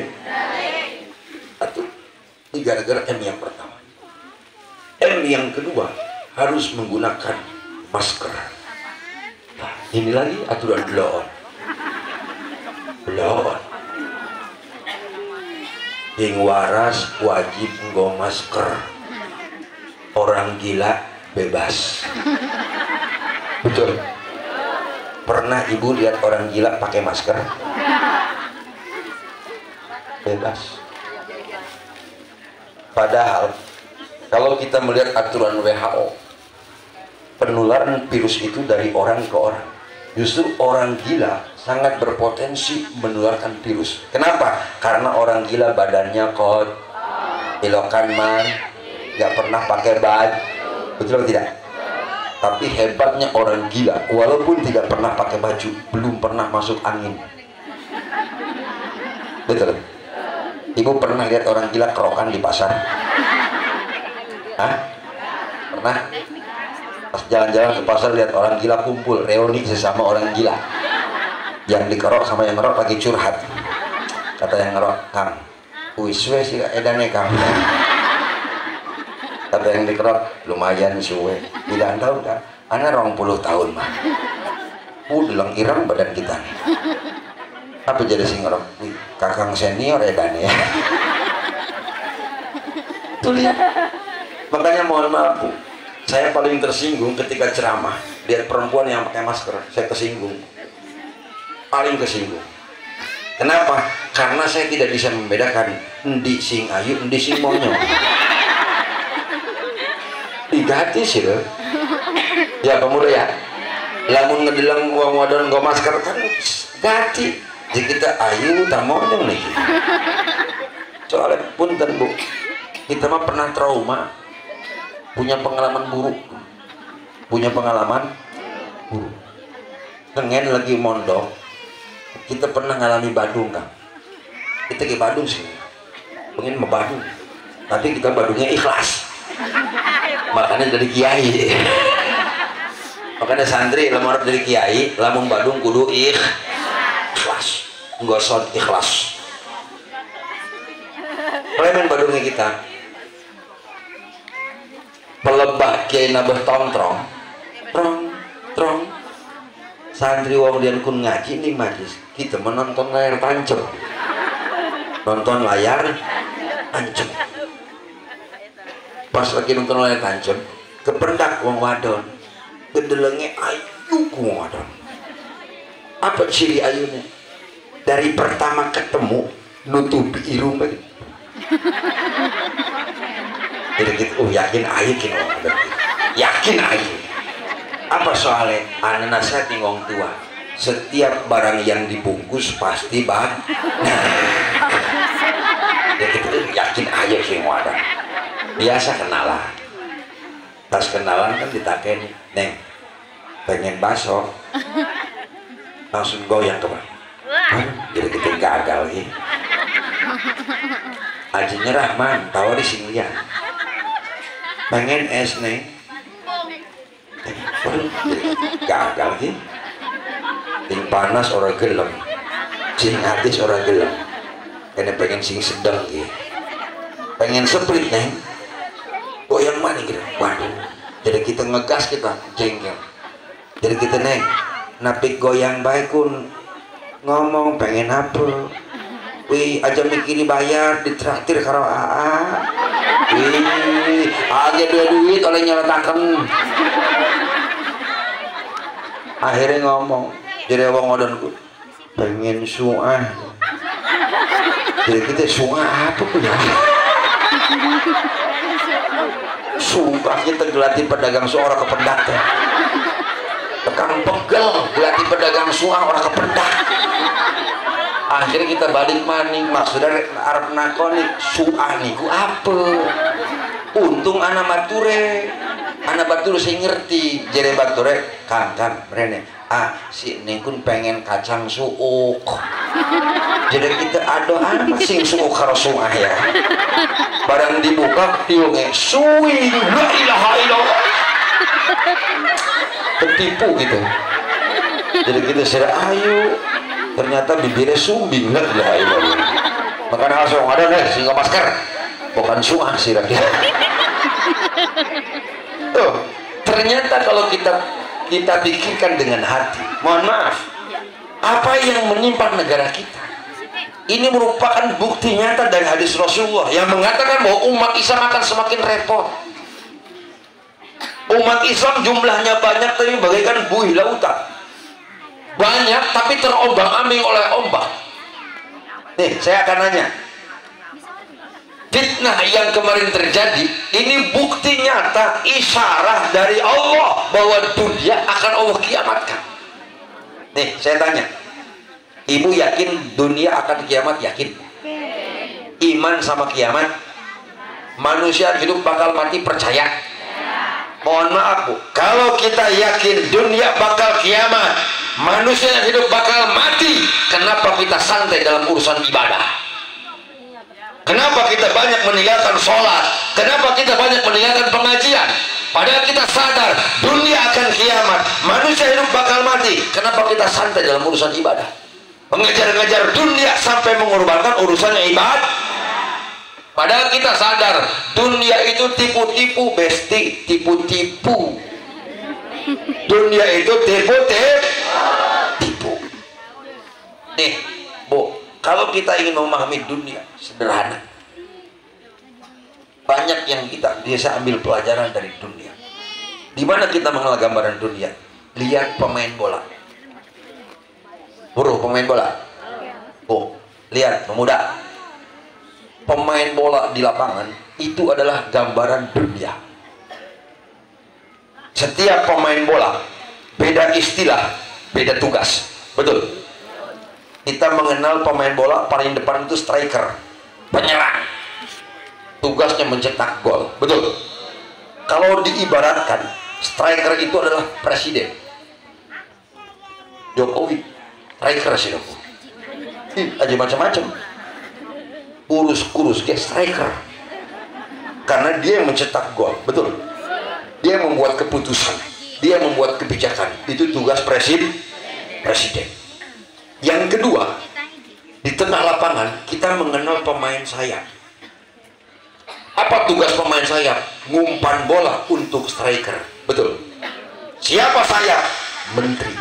Ini gara-gara M yang pertama. M yang kedua harus menggunakan masker. Nah, ini lagi aturan blow on. Yang waras wajib nggo masker. Orang gila bebas. Betul. Pernah ibu lihat orang gila pakai masker? Bebas. Padahal kalau kita melihat aturan WHO, penularan virus itu dari orang ke orang. Justru orang gila sangat berpotensi menularkan virus. Kenapa? Karena orang gila badannya kot, ilokan man, nggak pernah pakai baju. Betul atau tidak? Tapi hebatnya orang gila, walaupun tidak pernah pakai baju, belum pernah masuk angin. Betul? Ibu pernah lihat orang gila kerokan di pasar? Hah? Pernah? Pas jalan-jalan ke pasar lihat orang gila kumpul, reuni sesama orang gila. Yang dikerok sama yang ngerok lagi curhat. Kata yang ngerok, Kang, wis sih edane Kang. Kata yang dikerok, lumayan suwe. Tidak tahu kan? Ana 20 tahun mah. Udah irang badan kita nih. Apa jadi sing ngerok? Kakang senior edane ya. Tuh lihat. Makanya mohon maaf Bu, saya paling tersinggung ketika ceramah lihat perempuan yang pakai masker. Saya tersinggung, paling tersinggung. Kenapa? Karena saya tidak bisa membedakan endi sing ayu, endi sing monyo. Digati sih loh. Ya pemuda ya, lamun ngedelang uang wadon nggo masker kan gati. Jadi kita ayu tak monyo nih. Soalnya punten Bu, kita mah pernah trauma. Punya pengalaman buruk, pengen lagi mondok, kita pernah ngalami Badung Kang. Kita ke Badung sih, pengen mau Badung, tapi kita Badungnya ikhlas, makanya dari kiai. Makanya santri lamun arep dari kiai, lamun Badung kudu ikhlas, nggosot ikhlas. Premen Badungnya kita. Pelebah kiai nabah tongtrong trong santri wong dian kun ngaji nih majlis kita menonton layar tancap, nonton layar tancap. Pas lagi nonton layar tancap kependak wong wadon gedelenge ayu ku wong wadon. Apa ciri ayunya? Dari pertama ketemu nutupi irung bagi. Jadi gitu, yakin ayu kin orang yakin ayu. Apa soalnya? Anak saya tinggal tua. Setiap barang yang dibungkus pasti bag. Nah, ya gitu, yakin ayu sih wadah. Biasa kenalan. Pas kenalan kan ditaken, Neng, pengen bakso, langsung goyang kemana? Jadi kita gagal gitu. Aji nyerah man, tahu di sini ya. Pengen es nih, gagal sih. Sing panas orang gelem, sing atis orang gelem. Karena pengen sing sedang sih. Pengen split nih, goyang mana gitu. Waduh, jadi kita ngegas kita jengkel. Jadi kita nih, napik goyang baik kun ngomong pengen apa? Wih, aja mikir dibayar, ditraktir karo AA. Wih, aja duit oleh nyeletaken. Akhirnya ngomong, jadi wong ngodonku pengen suah. Jadi kita suah apa punya? Sumpah kita gelati pedagang suah orang kependak teh. Tekan pegel gelati pedagang suah orang kependak. Akhirnya kita balik maning, maksudnya Arab nakoni suah niku apa? Untung anak bature saya ngerti. Jadi bature kan merene si nikun pengen kacang suuk. Jadi kita adoan sing suuk karo suah ya. Barang dibuka tiunge suwi la ilaha illallah. Ketipu gitu. Jadi kita sudah ayo. Ternyata bibirnya sumbing lah, makanya langsung ada deh sehingga masker bukan suah sih lagi. Tuh ternyata kalau kita pikirkan dengan hati, mohon maaf, apa yang menimpa negara kita ini merupakan bukti nyata dari hadis Rasulullah yang mengatakan bahwa umat Islam akan semakin repot. Umat Islam jumlahnya banyak tapi bagaikan buih lautan, banyak tapi terombang-ambing oleh ombak. Nih saya akan nanya, fitnah yang kemarin terjadi ini bukti nyata isyarat dari Allah bahwa dunia akan Allah kiamatkan. Nih saya tanya, ibu yakin dunia akan kiamat? Yakin? Iman sama kiamat? Manusia hidup bakal mati percaya? Mohon maaf Bu, kalau kita yakin dunia bakal kiamat, manusia yang hidup bakal mati, kenapa kita santai dalam urusan ibadah? Kenapa kita banyak meninggalkan sholat? Kenapa kita banyak meninggalkan pengajian? Padahal kita sadar dunia akan kiamat, manusia hidup bakal mati, kenapa kita santai dalam urusan ibadah? Mengejar-ngejar dunia sampai mengorbankan urusan ibadah. Padahal kita sadar dunia itu tipu-tipu, besti, tipu-tipu. Dunia itu tipu-tipu. Nih, Bu, kalau kita ingin memahami dunia sederhana, banyak yang kita bisa ambil pelajaran dari dunia. Di mana kita mengenal gambaran dunia? Lihat pemain bola. Bro, pemain bola. Oh, lihat pemuda. Pemain bola di lapangan itu adalah gambaran dunia. Setiap pemain bola beda istilah, beda tugas. Betul? Kita mengenal pemain bola paling depan itu striker, penyerang. Tugasnya mencetak gol. Betul? Kalau diibaratkan, striker itu adalah presiden. Jokowi, striker sih dong. Aja macam-macam. Urus-urus kayak striker, karena dia yang mencetak gol. Betul, dia yang membuat keputusan, dia yang membuat kebijakan. Itu tugas presiden. Yang kedua, di tengah lapangan kita mengenal pemain sayap. Apa tugas pemain sayap? Ngumpan bola untuk striker. Betul. Siapa sayap? Menteri,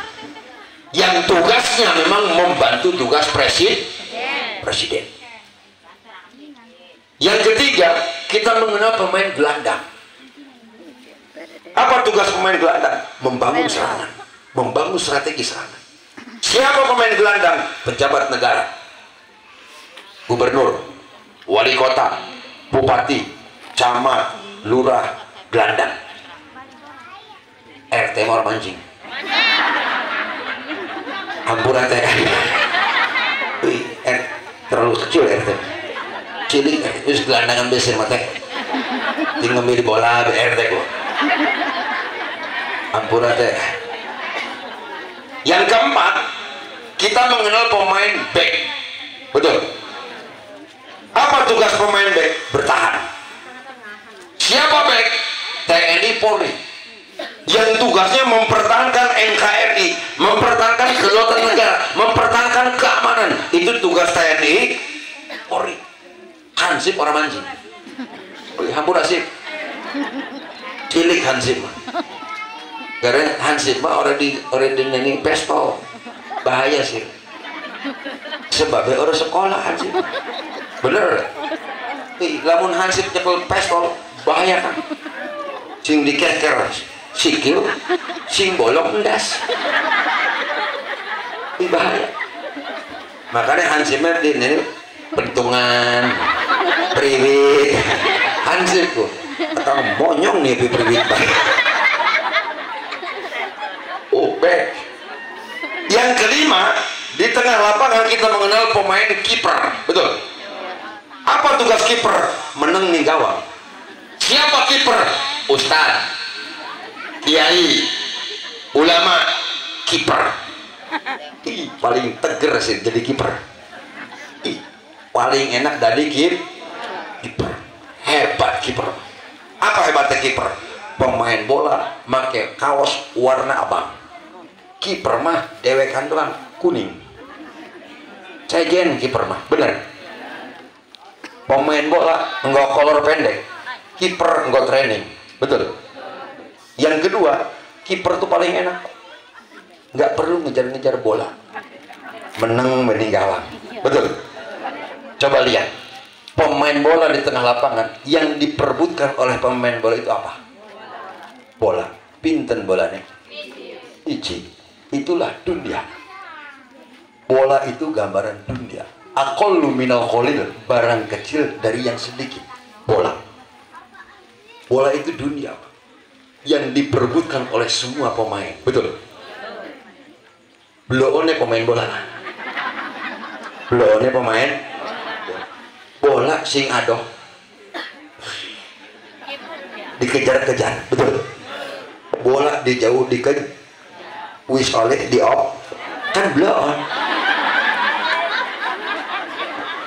yang tugasnya memang membantu tugas presiden. Yang ketiga, kita mengenal pemain gelandang. Apa tugas pemain gelandang? Membangun serangan, membangun strategi serangan. Siapa pemain gelandang? Pejabat negara, gubernur, wali kota, bupati, camat, lurah, gelandang. RT mau mancing. Ampura teh. Terlalu kecil RT. Cilik, terus gelandangan besar mata, tinggal milih bola RT kok. Ampura teh. Yang keempat, kita mengenal pemain back. Betul. Apa tugas pemain back? Bertahan. Siapa back? TNI Polri, yang tugasnya mempertahankan NKRI, mempertahankan kedaulatan negara, mempertahankan keamanan. Itu tugas TNI Polri. Hansip orang mancing. Hampura sip. Cilik hansip. Karena hansip mah orang di nyanyi pestol. Bahaya sih. Sebabnya orang sekolah hansip. Bener. Lamun hansip nyekel pestol bahaya kan. Sing dikeker sikil, sing bolong endas. Bahaya. Makanya hansipnya di ini pentungan, priwit, hansip kok. Atau monyong nih priwit banget. Back. Yang kelima, di tengah lapangan kita mengenal pemain kiper. Betul. Apa tugas kiper? Meneng nih gawang. Siapa kiper? Ustadz, kiai, ulama, kiper. Paling teger sih jadi kiper. Paling enak dari kiper. Hebat kiper. Apa hebatnya kiper? Pemain bola pakai kaos warna abang. Kiper mah dewekan doang kuning. Cejen kiper mah, bener. Pemain bola enggak kolor pendek, kiper enggak training, betul. Yang kedua, kiper tuh paling enak, nggak perlu ngejar-ngejar bola, menang mending gawang. Betul? Coba lihat pemain bola di tengah lapangan, yang diperebutkan oleh pemain bola itu apa? Bola. Pinten bolanya? Iji. Itulah dunia. Bola itu gambaran dunia. Aqallu minal qalil, barang kecil dari yang sedikit. Bola. Bola itu dunia yang diperebutkan oleh semua pemain. Betul? Bloone pemain bola. Bloone pemain bola sing adoh dikejar-kejar. Betul? Bola dijauh dikejar, wis oleh di off kan bloon.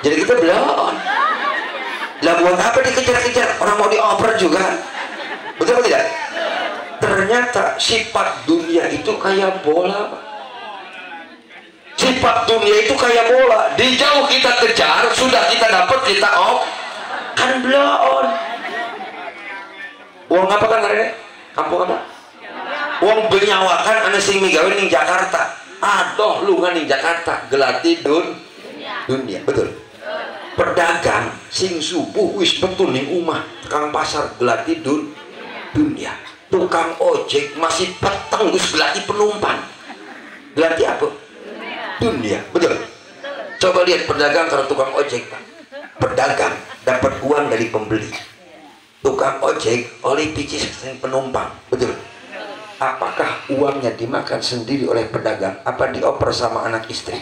Jadi kita bloon. Lah buat apa dikejar-kejar? Orang mau dioper juga. Betul atau tidak? Ternyata sifat dunia itu kayak bola, Pak. Sifat dunia itu kayak bola. Di jauh kita kejar, sudah kita dapat, kita off kan bloon. Uang apa kan hari ini? Kampung apa? Uang benyawakan anu sing migawe ning Jakarta. Aduh lu kan ning Jakarta gelati dunia. Betul? Pedagang sing subuh wis betul ning umah tukang pasar gelati dunia. Tukang ojek masih peteng wis gelati penumpang. Gelati apa? Dunia. Betul? Coba lihat pedagang kalau tukang ojek, Pak. Pedagang dapat uang dari pembeli. Tukang ojek oleh picis penumpang. Betul? Apakah uangnya dimakan sendiri oleh pedagang? Apa dioper sama anak istri?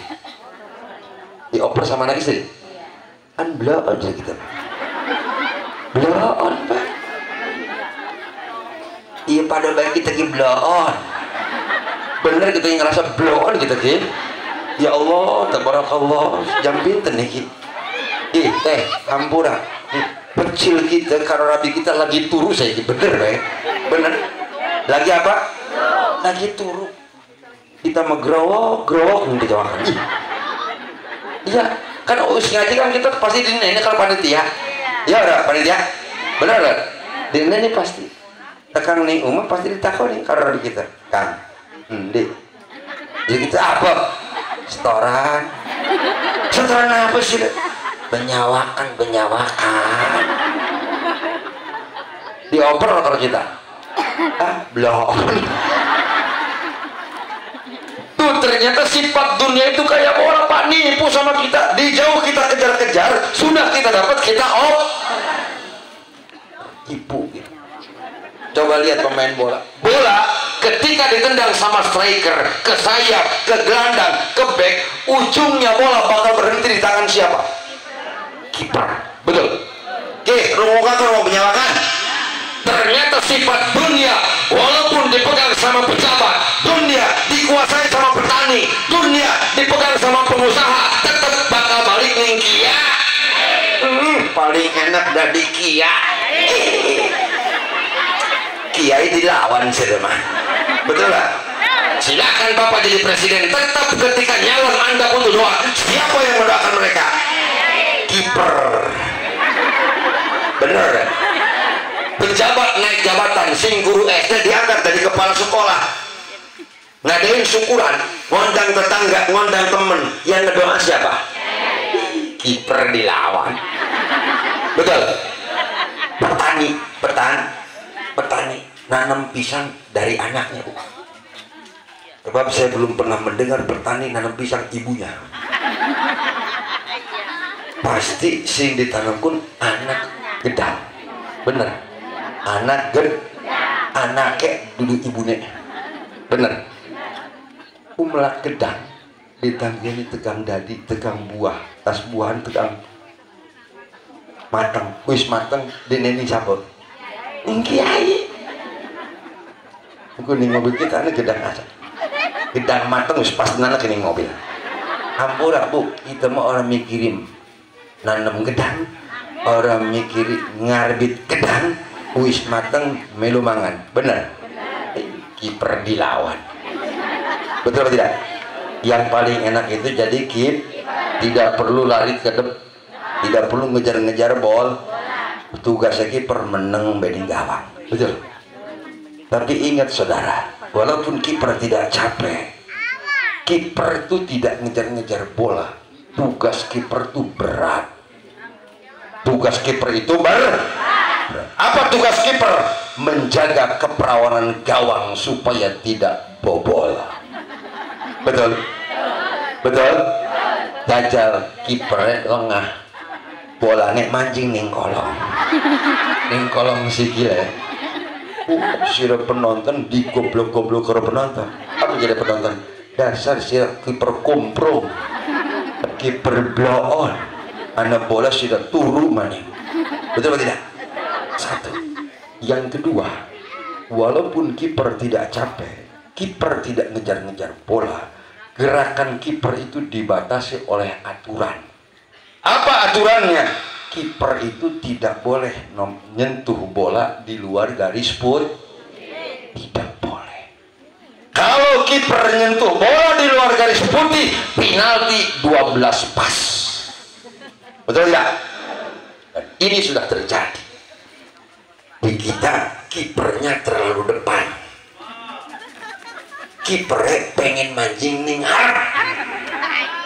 Dioper sama anak istri? Kan bloon aja kita. Bloon, Pak. Iya pada baik kita ki bloon. Bener kita yang ngerasa bloon kita ki. Ya Allah, tabarakallah. Jam pinten nih ki. Teh, hampura. Kecil kita karena rabi kita lagi turu saya ki. Bener, Pak. Bener. Lagi apa? Lagi turu. Kita megrowok di kawasan. Iya, kan ngaji kan kita pasti di ini kalau panitia. Ya udah panitia. Benar kan? Di ini pasti. Tekan nih umum pasti ditakoni karena di kita. Kan. Di. Jadi kita apa? Setoran. Setoran apa sih? Benyawakan. Dioper kalau kita. Belum. Tuh ternyata sifat dunia itu kayak bola, Pak. Nipu sama kita. Di jauh kita kejar-kejar, sudah kita dapat, kita tipu gitu. Coba lihat pemain bola. Bola ketika ditendang sama striker ke sayap, ke gelandang, ke back, ujungnya bola bakal berhenti di tangan siapa? Kiper. Betul? Oke, rungukan mau menyalakan. Ternyata sifat dunia walaupun dipegang sama pejabat, dunia dikuasai sama petani, dunia dipegang sama pengusaha, tetap bakal balik ning kia. Paling enak dari kia. Kiai dilawan sih mah. Betul lah. Silakan Bapak jadi presiden, tetap ketika nyalon Anda pun doa. Siapa yang mendoakan mereka? Kiper. Bener kan? Pejabat naik jabatan, sing guru SD diangkat dari kepala sekolah, ngadain syukuran, ngondang tetangga, ngondang temen, yang ngedoa siapa? Kiper dilawan. Betul? Petani nanam pisang dari anaknya. Sebab saya belum pernah mendengar petani nanam pisang ibunya. Pasti sing ditanam pun anak gedang. Bener? Anak duduk ibunya. Bener? Umlak gedang ditanggini tegang dadi, tegang buah, tas buahan tegang mateng, wis mateng dineni siapa? Kiai. Aku ning mobil kita ada gedang aja. Gedang mateng wis pas nana kene mobil. Ampura Bu, kita mau orang mikirin nanam gedang, orang mikirin ngarbit gedang. Wis mateng melu mangan. Bener? Kiper dilawan. Betul atau tidak? Yang paling enak itu jadi tidak perlu lari ke depan, tidak perlu ngejar-ngejar bol. Tugasnya kiper menang beding gawang. Betul? Tapi ingat saudara, walaupun kiper tidak capek, kiper itu tidak ngejar-ngejar bola. Tugas kiper itu berat. Tugas kiper itu berat. Apa tugas kiper? Menjaga keperawanan gawang supaya tidak bobol. Betul? Betul? Dajal kiper lengah, bolanya mancing ning kolong si gila. Sira penonton digoblok-goblok karo penonton. Apa jadi penonton? Dasar sira kiper komprong, kiper blow on. Anak bola sudah turu maning. Betul atau tidak? Satu. Yang kedua, walaupun kiper tidak capek, kiper tidak ngejar-ngejar bola, gerakan kiper itu dibatasi oleh aturan. Apa aturannya? Kiper itu tidak boleh menyentuh bola di luar garis putih. Tidak boleh. Kalau kiper menyentuh bola di luar garis putih, penalti 12 pas. Betul tidak? Dan ini sudah terjadi. Di kita kipernya terlalu depan. Kipernya pengen mancing ning harap.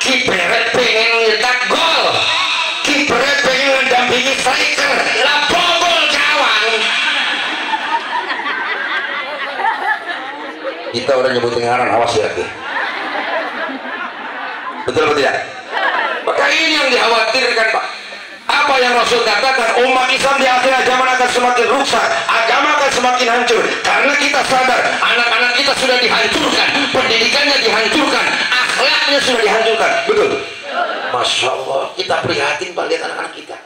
Kipernya pengen nyetak gol. Kipernya pengen mendampingi striker. Lah bobol gawang. Kita udah nyebutin ngaran, awas ya. Betul atau tidak? Maka ini yang dikhawatirkan, Pak. Apa yang Rasul katakan, umat Islam di akhir zaman akan semakin rusak, agama akan semakin hancur, karena kita sadar anak-anak kita sudah dihancurkan, pendidikannya dihancurkan, akhlaknya sudah dihancurkan. Betul? Masya Allah, kita prihatin Pak, lihat anak-anak kita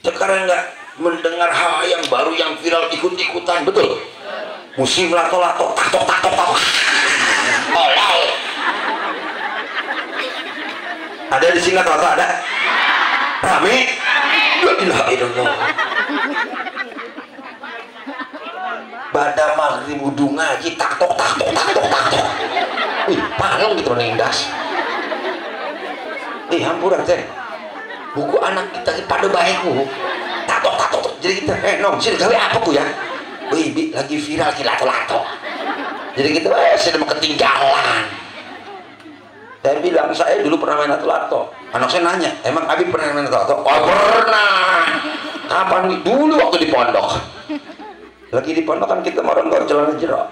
sekarang nggak mendengar hal yang baru yang viral ikut-ikutan. Betul? Musim lato-lato, tato-tato, olol. Ada di sini atau ada? Rame? La ilaha illallah. Pada maghrib wudu ngaji taktok. Wih, palong gitu ning das. Hampuran teh. Buku anak kita pada baik bu. Taktok. Jadi kita nong sini gawe apa ku ya? Wih, lagi viral ki lato-lato. Jadi kita sudah ketinggalan. Saya bilang, saya dulu pernah main lato-lato. Anak saya nanya, emang Abi pernah main lato-lato? Oh pernah. Kapan? Dulu waktu di pondok. Lagi di pondok kan kita marah nggak celana jerok.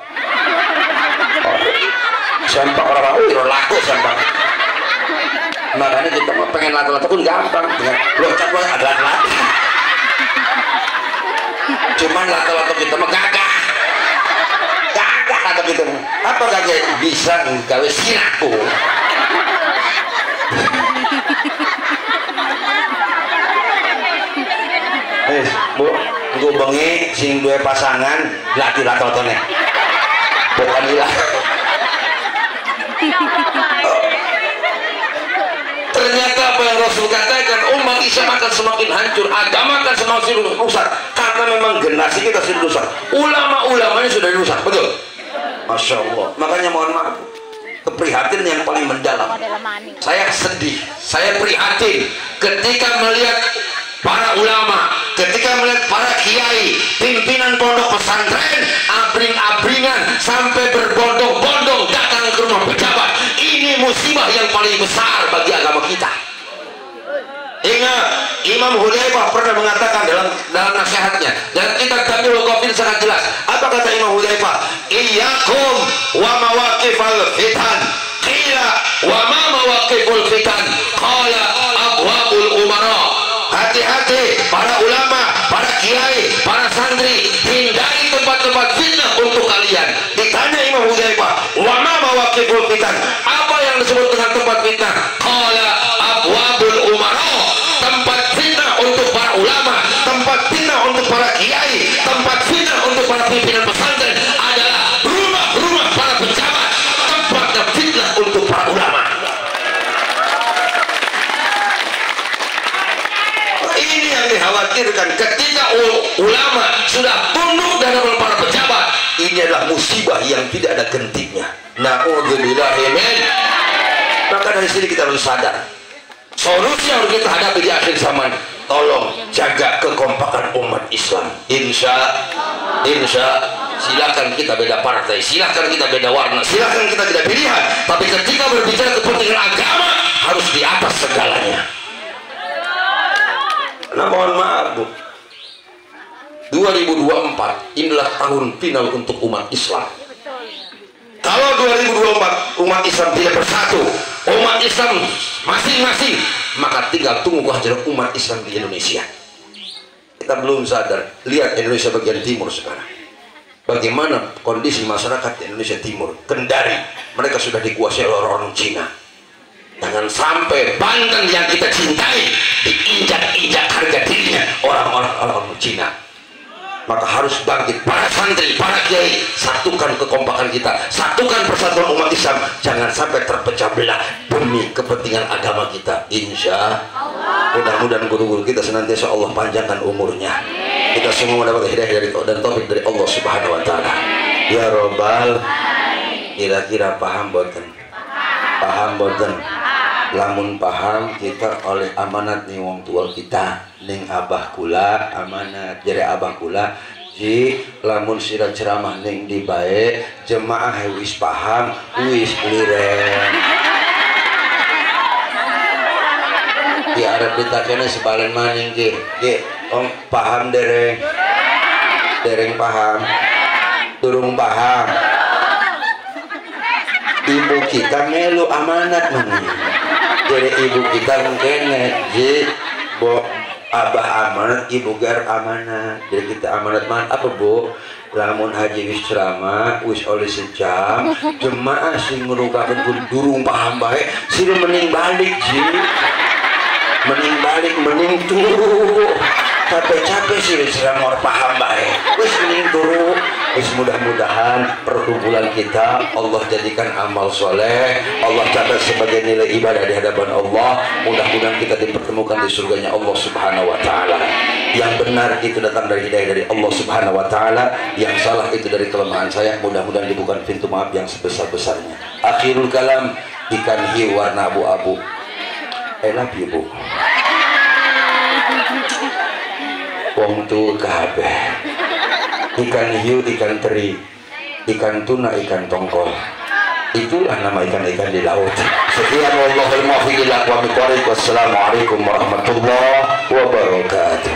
Sempak orang-orang, laku sempak. Makanya kita mau pengen lato-lato pun gampang. Loh, cat boleh ada lato. Cuman lato-lato kita mah gagah atau gitu. Apa gagah? Bisa gawe siraku. Bu, gue bengi sing dua pasangan laki lato-latone. Bukan gila. Ternyata apa yang Rasul katakan, umat Islam akan semakin hancur, agama akan semakin rusak, karena memang generasi kita sudah rusak, ulama-ulamanya sudah rusak. Betul? Masya Allah. Makanya mohon maaf, keprihatinan yang paling mendalam, saya sedih, saya prihatin ketika melihat para ulama, ketika melihat para kiai, pimpinan pondok pesantren, abring-abringan sampai berbondong-bondong datang ke rumah pejabat. Ini musibah yang paling besar bagi agama kita. Ingat, Imam Hudzaifah pernah mengatakan dalam nasihatnya, dan kita Tamimul Qafil sangat jelas. Apa kata Imam Hudzaifah? Iyyakum wa mawaqifal fitan. Qila wa ma mawaqiful fitan? Qala abwabul umara. Hati-hati para ulama, para kiai, para santri, hindari tempat-tempat fitnah untuk kalian. Ditanya Imam Hudzaifah, wa ma mawaqiful fitan? Apa yang disebut dengan tempat fitnah? Qala abwabul umara. Tempat fitnah untuk para ulama, tempat fitnah untuk para kiai, tempat fitnah untuk para pimpinan pesantren adalah rumah-rumah para pejabat. Tempatnya fitnah untuk para ulama. Ini yang dikhawatirkan ketika ulama sudah tunduk dan para pejabat. Ini adalah musibah yang tidak ada gentiknya. Na'udzubillahimin. Maka dari sini kita harus sadar, solusi yang harus kita hadapi di akhir zaman, tolong jaga kekompakan umat Islam. Insya Silakan kita beda partai, silakan kita beda warna, silakan kita beda pilihan, tapi ketika berbicara kepentingan agama harus di atas segalanya. Nah, mohon maaf Bu, 2024 inilah tahun final untuk umat Islam. Kalau 2024 umat Islam tidak bersatu, umat Islam masing-masing, maka tinggal tunggu kehadiran umat Islam di Indonesia. Kita belum sadar, lihat Indonesia bagian timur sekarang. Bagaimana kondisi masyarakat di Indonesia Timur, Kendari, mereka sudah dikuasai oleh orang Cina. Jangan sampai Banten yang kita cintai diinjak-injak harga dirinya orang-orang Cina. Maka harus bangkit para santri, para kiai, satukan kekompakan kita, satukan persatuan umat Islam, jangan sampai terpecah belah demi kepentingan agama kita. Insya Allah. Mudah-mudahan guru-guru kita senantiasa Allah panjangkan umurnya. Kita semua mendapat hidayah dari dan taufik dari Allah Subhanahu wa taala. Ya Rabbal, kira-kira paham boten? Paham boten? Lamun paham kita oleh amanat nih wong tua kita, ning abah kula amanat jere abah kula ji lamun sira ceramah ning di bae jemaah wis paham wis lireng. Di arep ditakene sebalen maning ki om paham dereng paham durung paham. Ibu kita melu amanat mana jadi ibu kita mungkin ji bo abah amanat ibu gar amanat jadi kita amanat mana apa Bu lamun haji wis ceramah wis oleh sejam jemaah sing ngerugakan durung paham baik sih mending balik ji mending turu capek-capek sih ceramah paham baik wis mending turu. Wis mudah-mudahan perkumpulan kita Allah jadikan amal soleh, Allah catat sebagai nilai ibadah di hadapan Allah. Mudah-mudahan kita dipertemukan di surganya Allah Subhanahu wa taala. Yang benar itu datang dari hidayah dari Allah Subhanahu wa taala, yang salah itu dari kelemahan saya. Mudah-mudahan dibuka pintu maaf yang sebesar-besarnya. Akhirul kalam, ikan hiu warna abu-abu. I love you Bu. Wong tu kabeh. Ikan hiu, ikan teri, ikan tuna, ikan tongkol. Itulah nama ikan-ikan di laut. Sekian wallahul muwaffiq ila aqwamit thoriq. Wassalamualaikum warahmatullahi wabarakatuh.